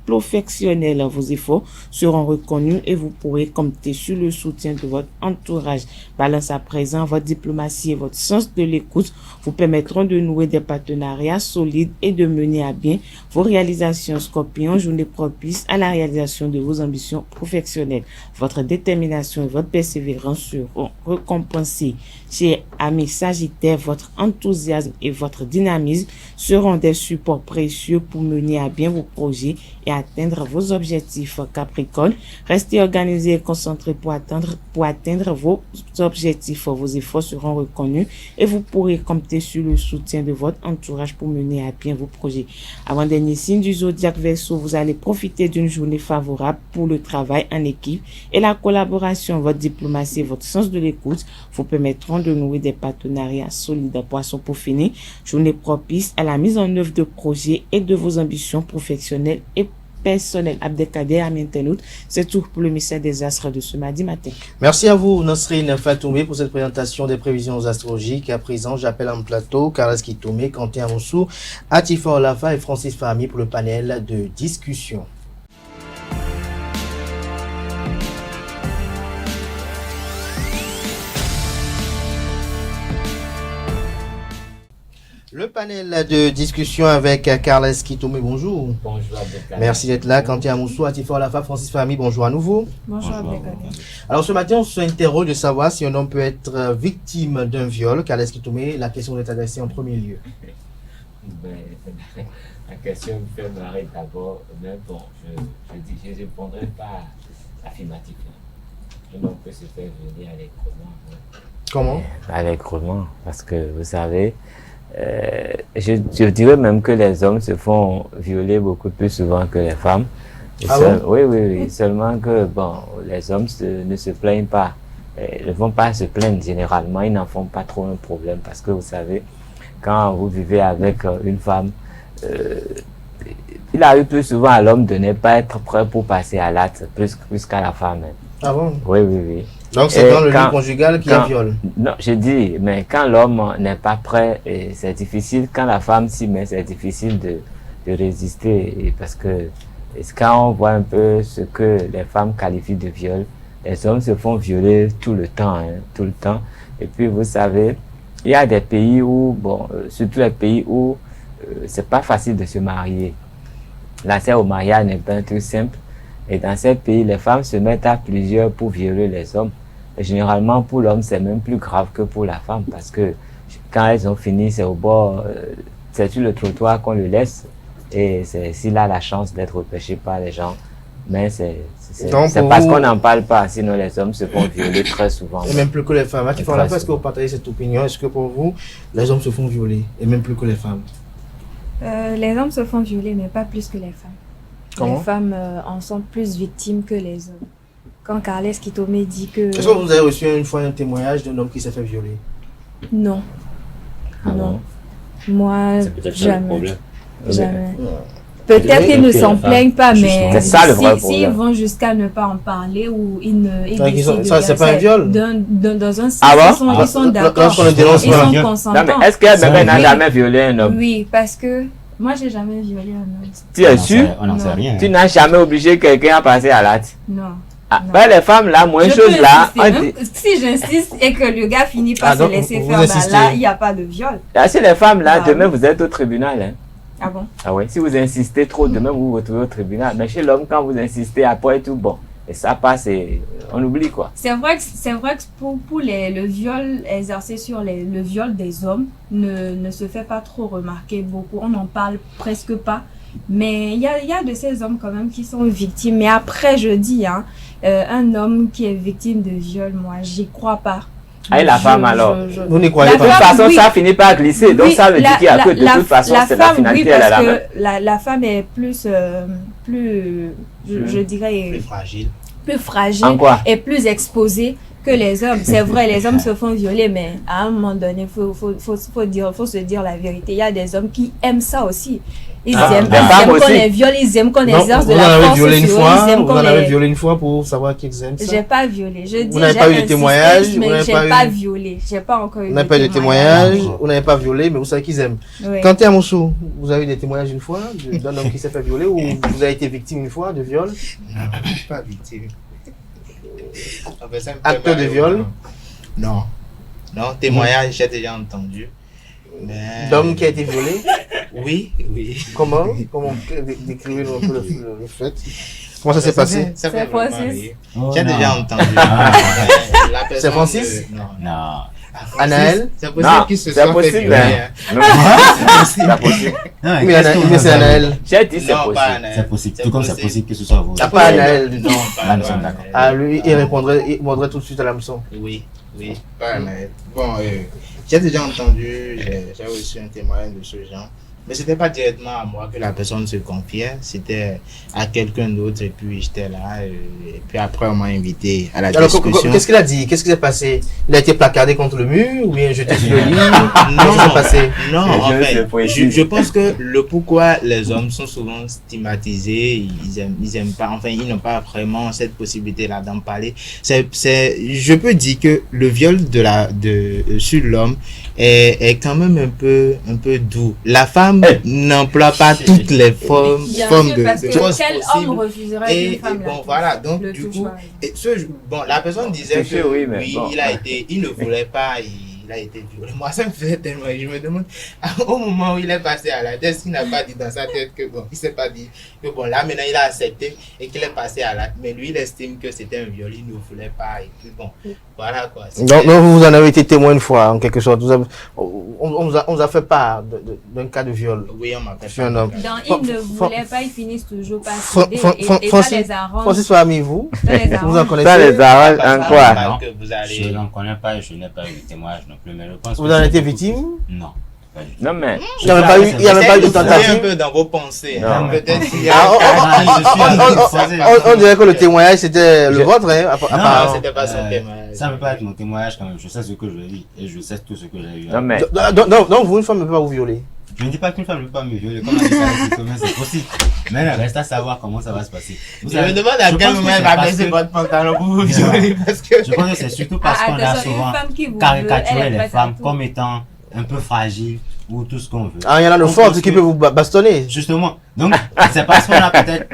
professionnel. Vos efforts seront reconnus et vous pourrez compter sur le soutien de votre entourage. Balance, à présent, votre diplomatie et votre sens de l'écoute vous permettront de nouer des partenariats solides et de mener à bien vos réalisations. Scorpion, journée propice à la réalisation de vos ambitions professionnelles. Votre détermination et votre persévérance seront récompensées. Chez amis Sagittaire, votre enthousiasme et votre dynamisme seront des supports précieux pour mener à bien vos projets et atteindre vos objectifs. Capricorne, restez organisé et concentré pour atteindre vos objectifs. Vos efforts seront reconnus et vous pourrez compter sur le soutien de votre entourage pour mener à bien vos projets. Avant-dernier signe du zodiaque Verseau, vous allez profiter d'une journée favorable pour le travail en équipe et la collaboration. Votre diplomatie et votre sens de l'écoute vous permettront de nouer des partenariats solides. Poisson, pour finir, journée propice à la mise en œuvre de projets et de vos ambitions professionnelles et personnel. Abdelkader Amintenout, c'est tout pour le mystère des astres de ce mardi matin. Merci à vous, Nasrine Fatoumé, pour cette présentation des prévisions astrologiques. À présent, j'appelle en plateau Carles Kitoumé, Quentin Amoussou, Atifa Olafa et Francis Fahmi pour le panel de discussion. Le panel de discussion avec Carles Kitoumé, bonjour. Bonjour Abdelkader. Merci d'être là. Quentin Amoussou, Atifa Olafa, Francis Fahmi, bonjour à nouveau. Bonjour Abdelkader. Alors ce matin, on s'interroge de savoir si un homme peut être victime d'un viol. Carles Kitoumé, la question est adressée en premier lieu. La question me fait marrer d'abord, mais bon, je ne répondrai pas affirmatif. Un homme peut se faire violer allègrement. Comment? Allègrement, parce que vous savez, je dirais même que les hommes se font violer beaucoup plus souvent que les femmes. Oui, seulement que bon, les hommes ne se plaignent pas. Ils ne vont pas se plaindre généralement, ils n'en font pas trop un problème parce que vous savez, quand vous vivez avec une femme, il arrive plus souvent à l'homme de ne pas être prêt pour passer à l'acte plus qu'à la femme. Ah bon? Oui. Donc c'est dans le lien conjugal qu'il y a viol? Non, je dis, mais quand l'homme n'est pas prêt, c'est difficile. Quand la femme s'y met, c'est difficile de résister. Parce que quand on voit un peu ce que les femmes qualifient de viol, les hommes se font violer tout le temps. Et puis vous savez, il y a des pays où, surtout les pays où c'est pas facile de se marier. L'accès au mariage n'est pas un truc simple. Et dans ces pays, les femmes se mettent à plusieurs pour violer les hommes. Et généralement, pour l'homme, c'est même plus grave que pour la femme. Parce que quand elles ont fini, c'est au bord, c'est sur le trottoir qu'on le laisse. Et c'est s'il a la chance d'être repêché par les gens. Mais c'est parce qu'on n'en parle pas. Sinon, les hommes se font violer très souvent. Et même plus que les femmes. Est-ce que vous partagez cette opinion? Est-ce que pour vous, les hommes se font violer? Et même plus que les femmes? Les hommes se font violer, mais pas plus que les femmes. Comment? Les femmes en sont plus victimes que les hommes. Quand Carles Kitoumé dit que... Est-ce que vous avez reçu une fois un témoignage d'un homme qui s'est fait violer? Non. Non. Moi, jamais. Jamais. Peut-être qu'ils ne s'en plaignent pas, mais s'ils vont jusqu'à ne pas en parler ou ils ne... Ça, c'est pas un viol? Dans un sens, ils sont d'accord. Ils sont consentants. Est-ce qu'elle n'a jamais violé un homme? Oui, parce que... Moi, j'ai jamais violé un homme. Tu es sûr? On n'en sait rien. Tu n'as jamais obligé quelqu'un à passer à l'acte? Non. Ben, les femmes, là, moins chose là. Si j'insiste et que le gars finit par se laisser faire, là, il n'y a pas de viol. Là, si les femmes, là, demain, vous êtes au tribunal. Hein. Ah bon? Ah ouais. Si vous insistez trop, demain, vous vous retrouvez au tribunal. Mais chez l'homme, quand vous insistez, après tout, bon. Et ça passe et on oublie quoi. C'est vrai que pour le viol exercé sur le viol des hommes ne se fait pas trop remarquer beaucoup. On n'en parle presque pas. Mais il y a de ces hommes quand même qui sont victimes. Mais après, je dis, un homme qui est victime de viol, moi, j'y crois pas. Et la femme alors? Vous n'y croyez pas? De toute façon, ça finit par glisser. Donc ça veut dire qu'il y a que de toute façon, c'est la finalité. Oui, parce que la femme est plus je dirais... Plus fragile et plus exposée que les hommes. C'est vrai, les hommes se font violer, mais à un moment donné, faut se dire la vérité. Il y a des hommes qui aiment ça aussi. Ils aiment qu'on les viole, ils aiment qu'on exerce de la force sur eux. Vous en avez violé une fois pour savoir qu'ils aiment ça? J'ai pas violé. Je dis, vous n'avez pas eu de témoignage? Mais j'ai pas violé. J'ai pas encore eu de témoignage. Vous n'avez pas eu de témoignage, vous n'avez pas violé, mais vous savez qu'ils aiment. Quentin Amoussou, vous avez eu des témoignages une fois d'un homme qui s'est fait violer ou vous avez été victime une fois de viol? Non, pas victime. Acteur de viol? Non. Non, témoignage, j'ai déjà entendu. D'homme qui a été violé? Oui. Comment décrivez-nous un peu le fait? Comment ça s'est passé? C'est Francis. J'ai déjà entendu. C'est Francis? Non. Anaël? C'est possible qu'il se soit fait violer. C'est possible. Mais c'est Anaël. J'ai dit c'est possible. C'est possible. Tout comme c'est possible que ce soit vous. Il n'y a pas Anaël dedans. Nous sommes d'accord. Ah, lui, il répondrait tout de suite à l'hameçon. Oui, pas Anaël. Bon, j'ai déjà entendu, j'ai reçu un témoignage de ce genre. Mais c'était pas directement à moi que la personne se confiait, c'était à quelqu'un d'autre, et puis j'étais là, et puis après on m'a invité à la discussion. Qu'est-ce qu'il a dit? Qu'est-ce qui s'est passé? Il a été placardé contre le mur ou bien jeté sur le lit? Qu'est-ce qui s'est passé? Non, en fait, je pense que le pourquoi les hommes sont souvent stigmatisés, ils aiment pas, enfin ils n'ont pas vraiment cette possibilité-là d'en parler. Je peux dire que le viol sur l'homme est quand même un peu doux. La femme n'emploie pas toutes les formes de choses quel possibles. homme refuserait une femme bon, voilà, donc du coup, la personne disait que oui, il ne voulait pas, il a été violé. Moi, ça me faisait tellement, je me demande, au moment où il est passé à l'acte, est-ce qu'il n'a pas dit dans sa tête que bon, il s'est pas dit que bon, là maintenant il a accepté et qu'il est passé à l'acte, mais lui il estime que c'était un viol, il ne voulait pas, et puis bon, voilà quoi. Donc vous en avez été témoin une fois, en quelque sorte. On vous a fait part d'un cas de viol. Oui, on m'a fait sur un homme. Dans il ne voulait pas, ils finissent toujours par céder, et ça les arrange. Francis Fahmy, vous en connaissez? Ça les arrange en quoi? Je n'en connais pas et je n'ai pas eu de témoignage non plus, mais je pense vous en avez été victime? Non. Non, mais il n'y avait pas eu de tentative. Un peu dans vos pensées. Hein. Peut-être qu'il y on dirait que le témoignage c'était le vôtre. Non, c'était pas son témoignage. Ça ne peut pas être mon témoignage quand même. Je sais ce que je vis et je sais tout ce que j'ai eu. Non, mais donc vous, une femme ne peut pas vous violer? Je ne dis pas qu'une femme ne peut pas me violer. Comme c'est possible. Mais il reste à savoir comment ça va se passer. Je me demande à quel moment elle va baisser votre pantalon pour vous violer. Je pense que c'est surtout parce qu'on a souvent caricaturé les femmes comme étant un peu fragiles ou tout ce qu'on veut. Ah, il y en a de fortes qui peuvent vous bastonner. Justement. Donc, c'est parce qu'on a peut-être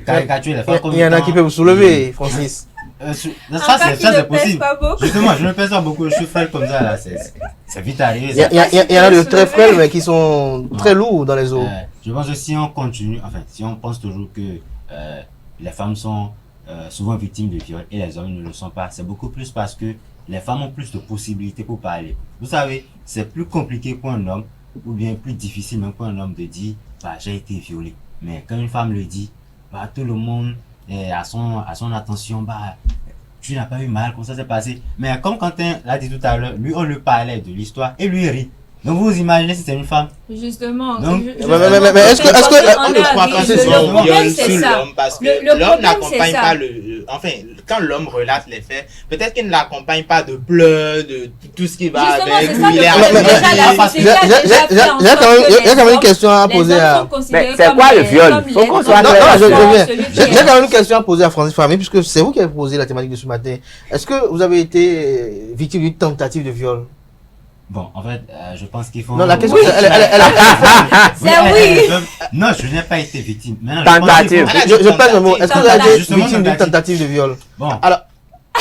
caricaturé les femmes comme étant... Il y en a qui peuvent vous soulever, Francis. Ça c'est possible. Justement, je ne pèse pas beaucoup, je suis frêle comme ça là, c'est vite arrivé. Il y en a de très frêles mais qui sont très lourds dans les os. Je pense que si on continue, enfin si on pense toujours que les femmes sont souvent victimes de viol et les hommes ne le sont pas, c'est beaucoup plus parce que les femmes ont plus de possibilités pour parler. Vous savez, c'est plus compliqué pour un homme, ou bien plus difficile même pour un homme de dire bah, j'ai été violé. Mais quand une femme le dit, bah, tout le monde est à son attention, bah, tu n'as pas eu mal, comme ça s'est passé. Mais comme Quentin l'a dit tout à l'heure, lui on lui parlait de l'histoire et lui il rit. Donc vous imaginez si c'est une femme. Justement. Donc, mais est-ce que je crois pas que c'est un viol sur l'homme parce que l'homme n'accompagne pas enfin quand l'homme relate les faits, peut-être qu'il ne l'accompagne pas de pleurs, de tout ce qui va avec. Il y a quand même une question à poser à. C'est quoi le viol? Faut qu'on soit j'ai quand même une question à poser à Francis Fahmy puisque c'est vous qui avez posé la thématique de ce matin. Est-ce que vous avez été victime d'une tentative de viol? Bon, en fait, je pense qu'il faut... Non, la question, c'est oui. Non, je n'ai pas été victime. Tentative. Je pense le mot. Est-ce que vous avez été victime d'une tentative de viol? Bon. Alors...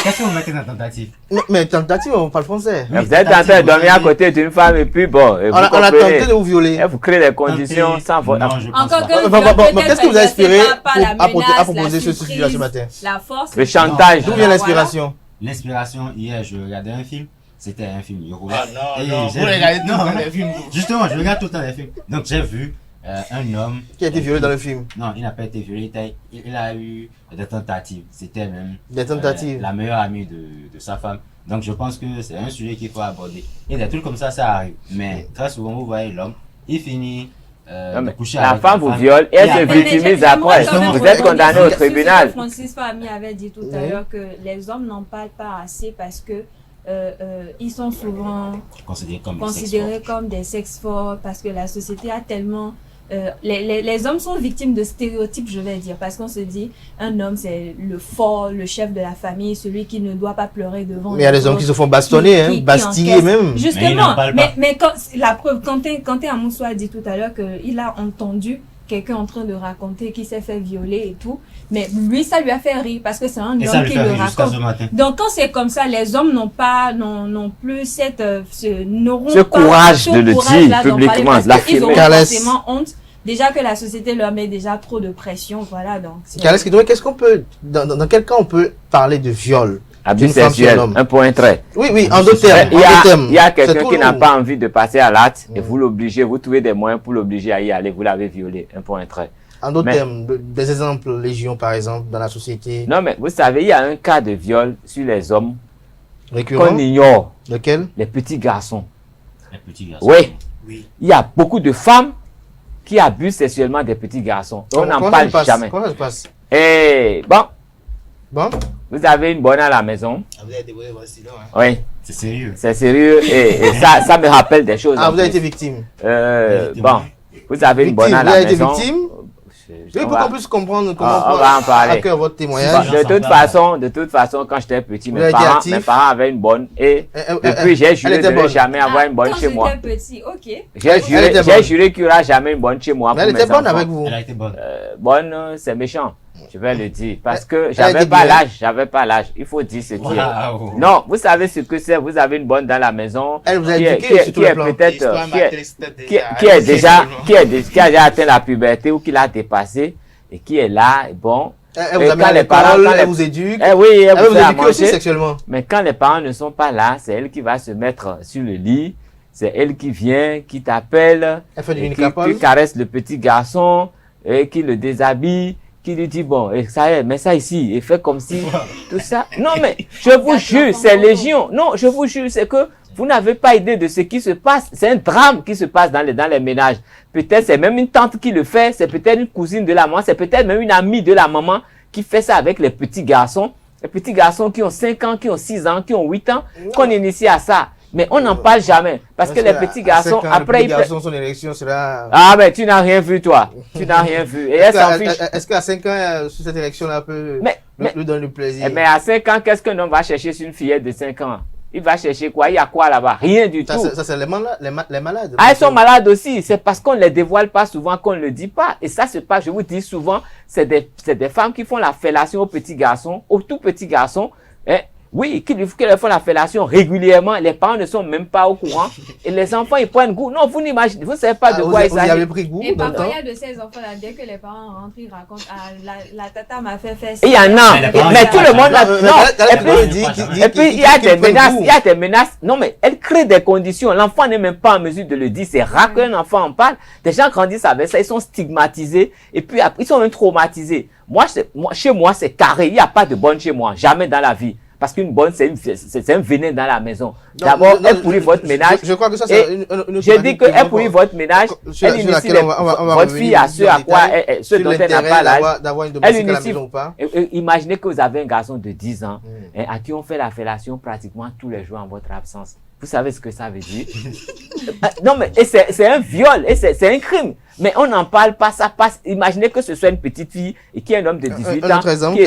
Qu'est-ce que vous mettez dans tentative? Mais tentative, on parle français. Vous êtes en train de dormir à côté d'une femme et puis bon... On a tenté de vous violer. Et vous créez les conditions sans votre... Encore que... Qu'est-ce que vous avez inspiré à proposer ce sujet ce matin? La force. Le chantage. D'où vient l'inspiration? L'inspiration, hier, je regardais un film. C'était un film Yoruba. Ah non, vous regardez tout le temps les films. Justement, je regarde tout le temps les films. Donc j'ai vu un homme... Qui a été violé dans le film? Non, il n'a pas été violé. Il a eu des tentatives. C'était même... Des tentatives. La meilleure amie de sa femme. Donc je pense que c'est un sujet qu'il faut aborder. Et des trucs comme ça arrive. Mais très souvent, vous voyez l'homme, il finit... la femme vous viole et elle se victimise après. Vous êtes condamné au tribunal. Francis Fahmy avait dit tout à l'heure que les hommes n'en parlent pas assez parce que ils sont souvent considérés comme des sexes forts parce que la société a tellement... les hommes sont victimes de stéréotypes, je vais dire, parce qu'on se dit un homme c'est le fort, le chef de la famille, celui qui ne doit pas pleurer devant. Mais il y a des hommes qui se font bastonner, bastiller même. Justement, mais quand, la preuve, Quentin Amoussou a dit tout à l'heure qu'il a entendu quelqu'un en train de raconter qui s'est fait violer et tout, mais lui ça lui a fait rire parce que c'est un homme qui le raconte. Donc quand c'est comme ça, les hommes n'ont plus ce courage de le dire publiquement, ils ont forcément honte. Déjà que la société leur met déjà trop de pression, voilà donc. Qu'est-ce qu'on peut, dans quel cas on peut parler de viol? Abus sexuel, un point trait. Oui, en deux termes. Il y a quelqu'un qui n'a pas envie de passer à l'acte et vous l'obligez, vous trouvez des moyens pour l'obliger à y aller, vous l'avez violé, un point trait. En d'autres termes, des exemples légion par exemple dans la société. Non mais vous savez, il y a un cas de viol sur les hommes récurrent qu'on ignore. Lequel? Les petits garçons. Les petits garçons. Oui. Il y a beaucoup de femmes qui abusent sexuellement des petits garçons. On n'en parle jamais. Comment ça se passe? Et bon, vous avez une bonne à la maison. Vous avez dévoilé votre silence, hein? Oui. C'est sérieux. C'est sérieux et ça me rappelle des choses. Ah, vous avez été victime. Bon, vous avez une bonne à la maison. Vous avez été victime? Oui, pour qu'on puisse comprendre comment on va en parler. À cœur votre témoignage. De toute façon, quand j'étais petit, mes parents avaient une bonne et depuis j'ai juré de ne jamais avoir une bonne chez moi. Quand j'étais petit, ok. J'ai juré qu'il n'y aura jamais une bonne chez moi. Mais elle était bonne avec vous. Elle a été bonne. Bonne, c'est méchant. Je vais le dire. Parce que j'avais pas l'âge. Il faut dire ce qui est. Non, vous savez ce que c'est. Vous avez une bonne dans la maison. Elle vous a éduqué qui est peut-être, qui a déjà atteint la puberté ou qui l'a dépassé et qui est là, bon. Elle vous amène à l'école, elle vous éduque. Oui, elle vous éduque aussi sexuellement. Mais quand les parents ne sont pas là, c'est elle qui va se mettre sur le lit. C'est elle qui vient, qui t'appelle, qui caresse le petit garçon et qui le déshabille. Qui lui dit, bon, et ça est, mets ça ici, et fait comme si, tout ça. Non, mais je vous jure, c'est légion. Non, je vous jure, c'est que vous n'avez pas idée de ce qui se passe. C'est un drame qui se passe dans les ménages. Peut-être c'est même une tante qui le fait, c'est peut-être une cousine de la maman, c'est peut-être même une amie de la maman qui fait ça avec les petits garçons. Les petits garçons qui ont 5 ans, qui ont 6 ans, qui ont 8 ans, qu'on initie à ça. Mais on n'en parle jamais. Parce que les petits garçons, après... son élection sera... Ah, mais tu n'as rien vu, toi. Tu n'as rien vu. Et elle s'en fiche. Est-ce qu'à 5 ans, sur cette élection-là, peut lui donner du plaisir? Mais à 5 ans, qu'est-ce qu'un homme va chercher sur une fillette de 5 ans? Il va chercher quoi? Il y a quoi là-bas? Rien du tout. Ça, c'est les malades. Ah, ils sont malades aussi. C'est parce qu'on ne les dévoile pas souvent qu'on ne le dit pas. Et ça se passe, je vous dis souvent, c'est des femmes qui font la fellation aux petits garçons, aux tout petits garçons. Oui, qui leur font la fellation régulièrement. Les parents ne sont même pas au courant. Et les enfants, ils prennent goût. Non, vous n'imaginez, vous ne savez pas de quoi il s'agit. Vous avez pris goût. Et parfois, il y a de ces enfants-là, dès que les parents rentrent, ils racontent, la tata m'a fait faire ça. Il y en a. Mais tout le monde a. Non. Et puis, il y a des menaces. Non, mais elle crée des conditions. L'enfant n'est même pas en mesure de le dire. C'est rare qu'un enfant en parle. Des gens grandissent avec ça. Ils sont stigmatisés. Et puis, ils sont même traumatisés. Chez moi, c'est carré. Il n'y a pas de bonne chez moi. Jamais dans la vie. Parce qu'une bonne, c'est un venin dans la maison. D'abord, elle pourrit votre ménage. Je crois que ça, c'est je dis qu'elle pourrit votre ménage. Elle initie votre fille à ce à quoi, ce dont elle n'a pas l'âge. Elle initie. Imaginez que vous avez un garçon de 10 ans à qui on fait la fellation pratiquement tous les jours en votre absence. Vous savez ce que ça veut dire? Non, mais c'est un viol, et c'est un crime. Mais on n'en parle pas, ça passe. Imaginez que ce soit une petite fille et qu'il y ait un homme de 18 ans qui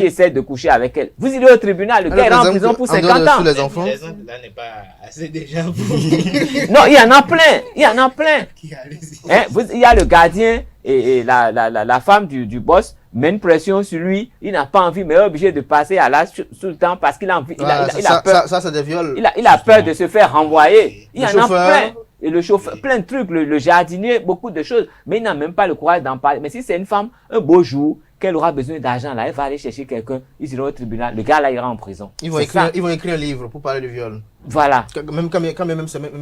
essaie de coucher avec elle. Vous irez au tribunal, le gars est en prison pour 50 ans. Les enfants. Là n'est pas assez déjà. Non, il y en a plein, il y en a plein. Il y a le gardien et la femme du boss met une pression sur lui, il n'a pas envie, mais est obligé de passer à l'âge tout le temps parce qu'il a envie. Il a peur. Ça, c'est des viols. Il a peur de se faire renvoyer. Il y en a plein. Et le chauffeur, plein de trucs, le jardinier, beaucoup de choses. Mais il n'a même pas le courage d'en parler. Mais si c'est une femme, un beau jour, qu'elle aura besoin d'argent, là, elle va aller chercher quelqu'un, ils iront au tribunal, le gars là ira en prison. Ils vont écrire un livre pour parler de viol. Voilà. Même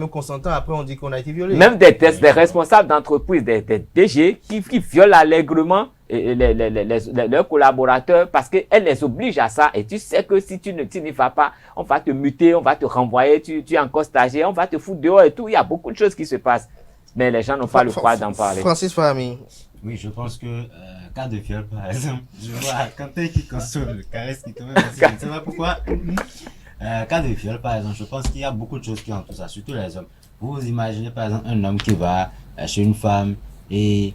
consentant, après on dit qu'on a été violé. Même des responsables d'entreprise, des DG, qui violent allègrement leurs collaborateurs parce qu'elles les obligent à ça. Et tu sais que si tu n'y vas pas, on va te muter, on va te renvoyer, tu es encore stagiaire, on va te foutre dehors et tout. Il y a beaucoup de choses qui se passent. Mais les gens n'ont pas le courage d'en parler. Francis Fahmy. Oui, je pense que cas de viol, par exemple, je vois Quentin qui console, Caresse qui tombe, je ne sais pas pourquoi. Cas de viol, par exemple, je pense qu'il y a beaucoup de choses qui entourent ça, surtout les hommes. Vous imaginez, par exemple, un homme qui va chez une femme et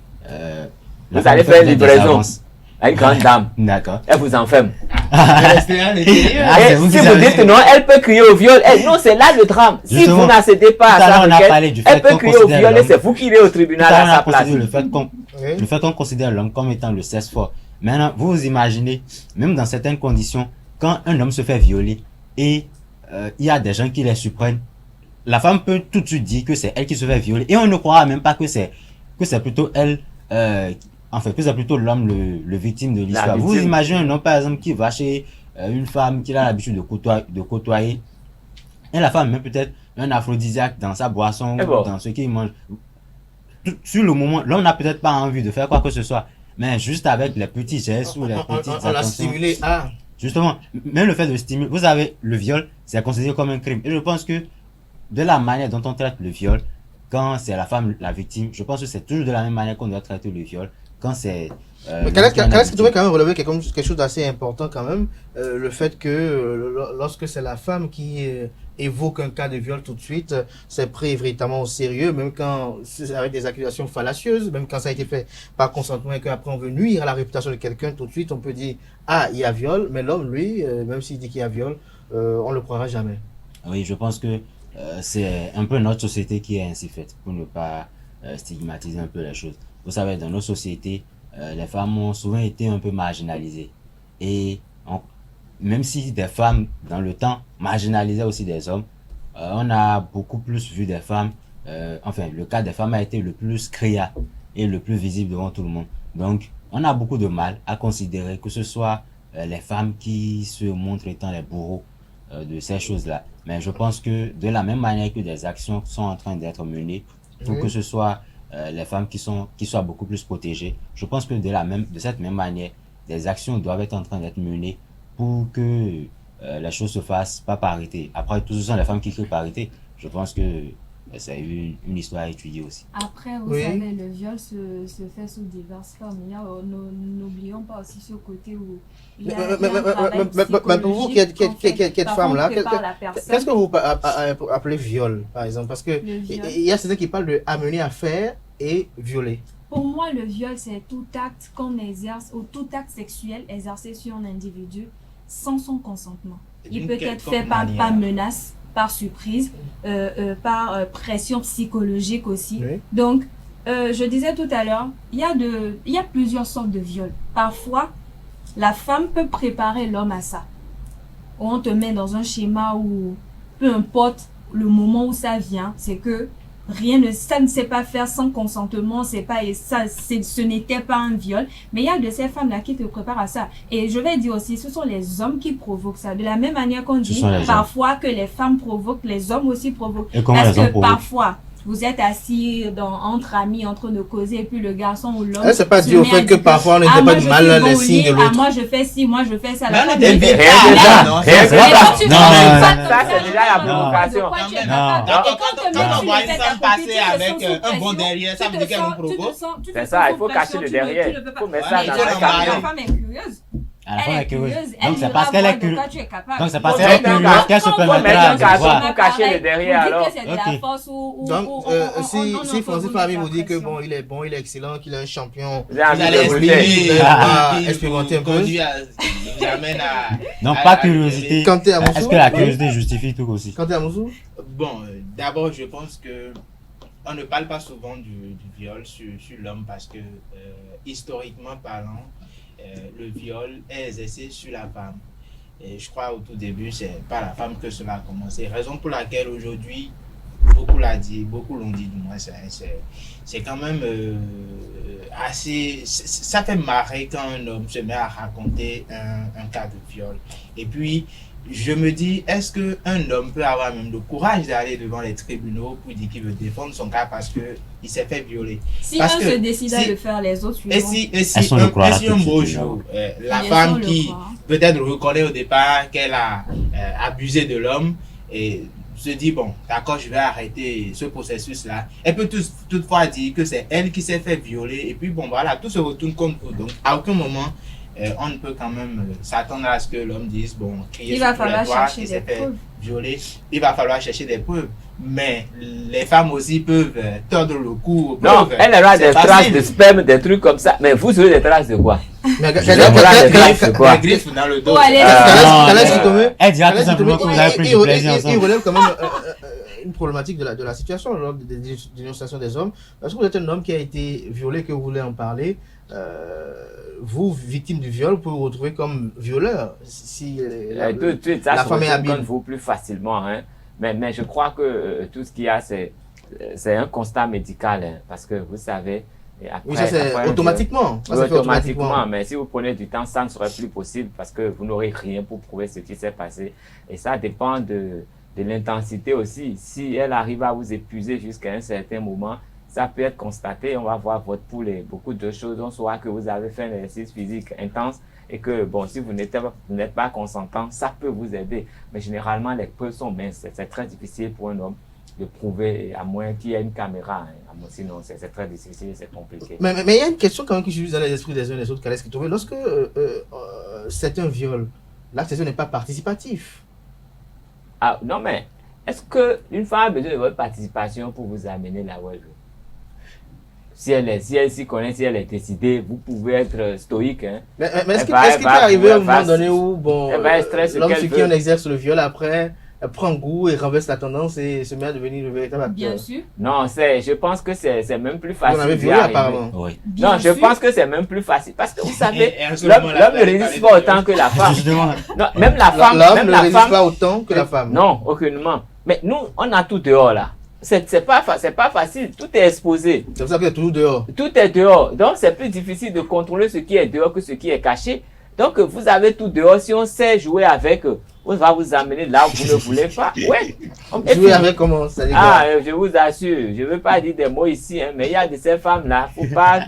vous allez faire une livraison à une grande dame. D'accord. Elle vous enferme. Si vous dites non, elle peut crier au viol. Non, c'est là le drame. Si vous n'accédez pas à ça, elle peut crier au viol et c'est vous qui irez au tribunal à sa place. Le fait qu'on considère l'homme comme étant le sexe fort. Maintenant, vous imaginez, même dans certaines conditions, quand un homme se fait violer et il y a des gens qui les surprennent, la femme peut tout de suite dire que c'est elle qui se fait violer et on ne croira même pas que c'est plutôt elle. En fait, c'est plutôt l'homme le victime de l'histoire. Vous imaginez un homme, par exemple, qui va chez une femme qu'il a l'habitude de côtoyer. Et la femme met peut-être un aphrodisiaque dans sa boisson, dans ce qu'il mange. Sur le moment, l'homme n'a peut-être pas envie de faire quoi que ce soit. Mais juste avec les petits gestes ou les petites attentions. On l'a stimulé à... Justement, même le fait de stimuler. Vous savez, le viol, c'est considéré comme un crime. Et je pense que de la manière dont on traite le viol, quand c'est la femme la victime, je pense que c'est toujours de la même manière qu'on doit traiter le viol. Quand c'est... Mais Khaled, tu devrais quand même relever quelque chose d'assez important quand même, le fait que lorsque c'est la femme qui évoque un cas de viol tout de suite, c'est pris véritablement au sérieux, même quand c'est avec des accusations fallacieuses, même quand ça a été fait par consentement et qu'après on veut nuire à la réputation de quelqu'un, tout de suite on peut dire « Ah, il y a viol », mais l'homme, lui, même s'il dit qu'il y a viol, on ne le croira jamais. Oui, je pense que c'est un peu notre société qui est ainsi faite, pour ne pas stigmatiser un peu les choses. Vous savez, dans nos sociétés, les femmes ont souvent été un peu marginalisées. Et même si des femmes, dans le temps, marginalisaient aussi des hommes, on a beaucoup plus vu des femmes, enfin, le cas des femmes a été le plus criard et le plus visible devant tout le monde. Donc, on a beaucoup de mal à considérer que ce soit les femmes qui se montrent étant les bourreaux de ces choses-là. Mais je pense que de la même manière que des actions sont en train d'être menées pour que ce soit les femmes qui soient beaucoup plus protégées, je pense que de cette même manière, des actions doivent être en train d'être menées pour que les choses se fassent pas parité. Après, tout ce sont les femmes qui crient parité. Je pense que c'est une histoire à étudier aussi. Après, vous savez, le viol se fait sous diverses formes. N'oublions pas aussi ce côté où il y a un travail psychologique. Mais pour vous qui êtes femme là, qu'est-ce que vous appelez viol, par exemple? Parce que il y a certains qui parlent de amener à faire et violer. Pour moi, le viol, c'est tout acte qu'on exerce ou tout acte sexuel exercé sur un individu sans son consentement. Il peut être fait par menace, par surprise, par pression psychologique aussi. Oui. Donc, je disais tout à l'heure, il y a plusieurs sortes de viols. Parfois, la femme peut préparer l'homme à ça. On te met dans un schéma où, peu importe le moment où ça vient, c'est que ça ne sait pas faire sans consentement, ce n'était pas un viol. Mais il y a de ces femmes-là qui te préparent à ça. Et je vais dire aussi, ce sont les hommes qui provoquent ça. De la même manière qu'on dit parfois que les femmes provoquent, les hommes aussi provoquent. Parce que parfois, vous êtes assis entre amis, en train de causer, et puis le garçon ou l'homme... C'est pas dû au fait que parfois on ne dit pas du mal les signes de l'autre. Moi je fais ci, moi je fais ça. Non, ça c'est déjà la provocation. Quand on voit une femme passer avec un bon derrière, ça veut dire qu'elle nous provoque. C'est ça, il faut cacher le derrière. Il faut mettre ça dans un camion. La femme est curieuse. Elle est curieuse. Donc c'est parce qu'elle est curieuse. Donc c'est parce qu'elle est curieuse qu'elle se permettra de voir. Pour cacher le derrière alors. Donc si Francis Fami vous dit que bon, il est excellent, qu'il est un champion, vous allez expérimenter un peu. Non, pas curiosité. Est-ce que la curiosité justifie tout aussi? Kanté Amoussou? Bon, d'abord je pense que on ne parle pas souvent du viol sur l'homme parce que historiquement parlant, le viol est exercé sur la femme. Et je crois au tout début, c'est par la femme que cela a commencé. Raison pour laquelle aujourd'hui, beaucoup l'ont dit du moins, c'est quand même assez... Ça fait marrer quand un homme se met à raconter un cas de viol. Et puis, je me dis, est-ce qu'un homme peut avoir même le courage d'aller devant les tribunaux pour dire qu'il veut défendre son cas parce qu'il s'est fait violer? Si un se décide de faire les autres suivants. Et si un beau jour, la femme qui peut-être reconnaît au départ qu'elle a abusé de l'homme et se dit, bon, d'accord, je vais arrêter ce processus-là. Elle peut toutefois dire que c'est elle qui s'est fait violer et puis bon, voilà, tout se retourne contre vous. Donc, à aucun moment, on ne peut quand même s'attendre à ce que l'homme dise, bon, crier sur les doigts qu'il s'est fait violer. Il va falloir chercher des preuves. Mais les femmes aussi peuvent tordre le cou. Non, elle aura des traces de sperme, des trucs comme ça. Mais vous aurez des traces de quoi? Des griffes dans le dos. Elle dira tout simplement que vous avez pris du plaisir ensemble. Il relève quand même une problématique de la situation lors des dénonciations des hommes. Parce que vous êtes un homme qui a été violé, que vous voulez en parler. Vous, victime du viol, vous pouvez vous retrouver comme violeur si la femme est habile. Vous plus facilement, hein. Mais je crois que tout ce qu'il y a, c'est un constat médical, hein, parce que vous savez... Après, oui, ça c'est automatiquement. Automatiquement, mais si vous prenez du temps, ça ne serait plus possible parce que vous n'aurez rien pour prouver ce qui s'est passé. Et ça dépend de l'intensité aussi. Si elle arrive à vous épuiser jusqu'à un certain moment, ça peut être constaté. On va voir votre pouls et beaucoup de choses. On saura que vous avez fait un exercice physique intense et que, bon, si vous n'êtes pas consentant, ça peut vous aider. Mais généralement, les preuves sont minces. C'est très difficile pour un homme prouver, à moins qu'il y ait une caméra. Hein. Sinon, c'est très difficile, c'est compliqué. Mais il y a une question quand même qui joue dans les esprits des uns et des autres, Kaleski Touré. Lorsque c'est un viol, l'accession n'est pas participatif. Ah, non, mais est-ce qu'une femme a besoin de votre participation pour vous amener là où elle veut? Si elle s'y connaît, si elle est décidée, vous pouvez être stoïque. Hein. Mais est-ce qu'il peut arriver à un moment donné où l'homme sur qui on exerce le viol après prend goût et renverse la tendance et se met à devenir le véritable acteur? Bien sûr. Non, je pense que c'est même plus facile. Vous en avez vu apparemment. Oui. Non, je pense que c'est même plus facile parce que vous savez, l'homme ne résiste pas autant que la femme. Non, même la femme. L'homme ne résiste pas autant que la femme. Non, aucunement. Mais nous, on a tout dehors là. C'est pas facile, tout est exposé. C'est pour ça que c'est tout dehors. Tout est dehors. Donc c'est plus difficile de contrôler ce qui est dehors que ce qui est caché. Donc vous avez tout dehors. Si on sait jouer avec, on va vous amener là où vous ne voulez pas. Ouais. Jouer avec comment ça? Je vous assure, je ne veux pas dire des mots ici, hein, mais il y a de ces femmes-là, il ne faut pas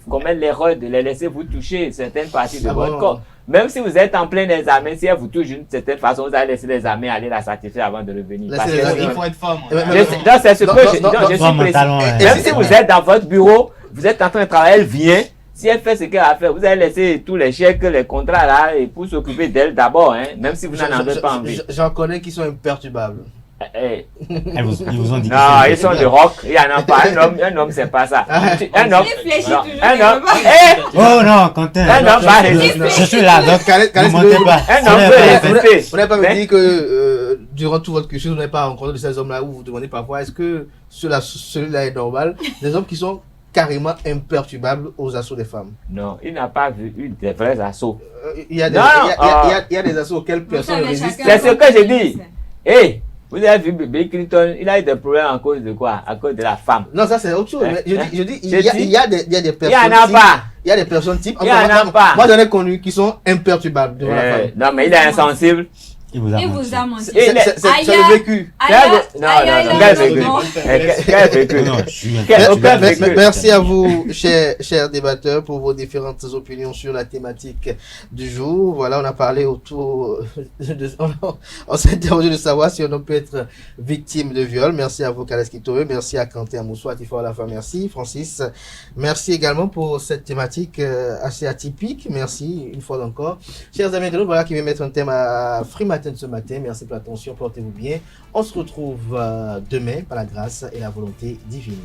commettre l'erreur de les laisser vous toucher certaines parties de votre corps. Même si vous êtes en plein examen, si elle vous touche d'une certaine façon, vous allez laisser l'examen aller la satisfaire avant de revenir. Il faut être fort. Non, c'est ce que je suis précis. Même si vous êtes dans votre bureau, vous êtes en train de travailler, elle vient. Si elle fait ce qu'elle a fait, vous allez laisser tous les chèques, les contrats là, et pour s'occuper d'elle d'abord, hein, même si vous n'en avez pas envie. J'en connais qui sont imperturbables. Ils vous ont dit que non, ils sont de rock, il n'y en a pas. Un homme, c'est pas ça. Un homme. Oh non, Quentin. Un homme va résister. Je suis là, donc ne montez pas. Un homme peut résister. Vous n'avez pas me dit que durant tout votre cursus, vous n'avez pas rencontré de ces hommes-là où vous vous demandez parfois est-ce que celui-là est normal? Des hommes qui sont carrément imperturbables aux assauts des femmes. Non, il n'a pas eu des vrais assauts. Il y a des assauts auxquels personne ne résiste. C'est ce que j'ai dit. Hey, vous avez vu Bill Clinton, il a eu des problèmes à cause de quoi? À cause de la femme. Non, ça c'est autre chose. Mais je dis, il y a des personnes. Il n'y en a pas. Il y a des personnes types. Il n'y en a pas. Moi j'en ai connu qui sont imperturbables devant la femme. Non, mais il est insensible. Il vous a menti. C'est le vécu. Merci à vous, chers débatteurs, pour vos différentes opinions sur la thématique du jour. Voilà, on a parlé autour on s'est interrogé de savoir si on peut être victime de viol. Merci à vous, Kaleski Touré. Merci à Quentin Amoussoua, Tifo Alafa. Merci, Francis. Merci également pour cette thématique assez atypique. Merci une fois encore. Chers amis, voilà qui va mettre un thème à Free Matin ce matin. Merci pour l'attention, portez-vous bien. On se retrouve demain par la grâce et la volonté divine.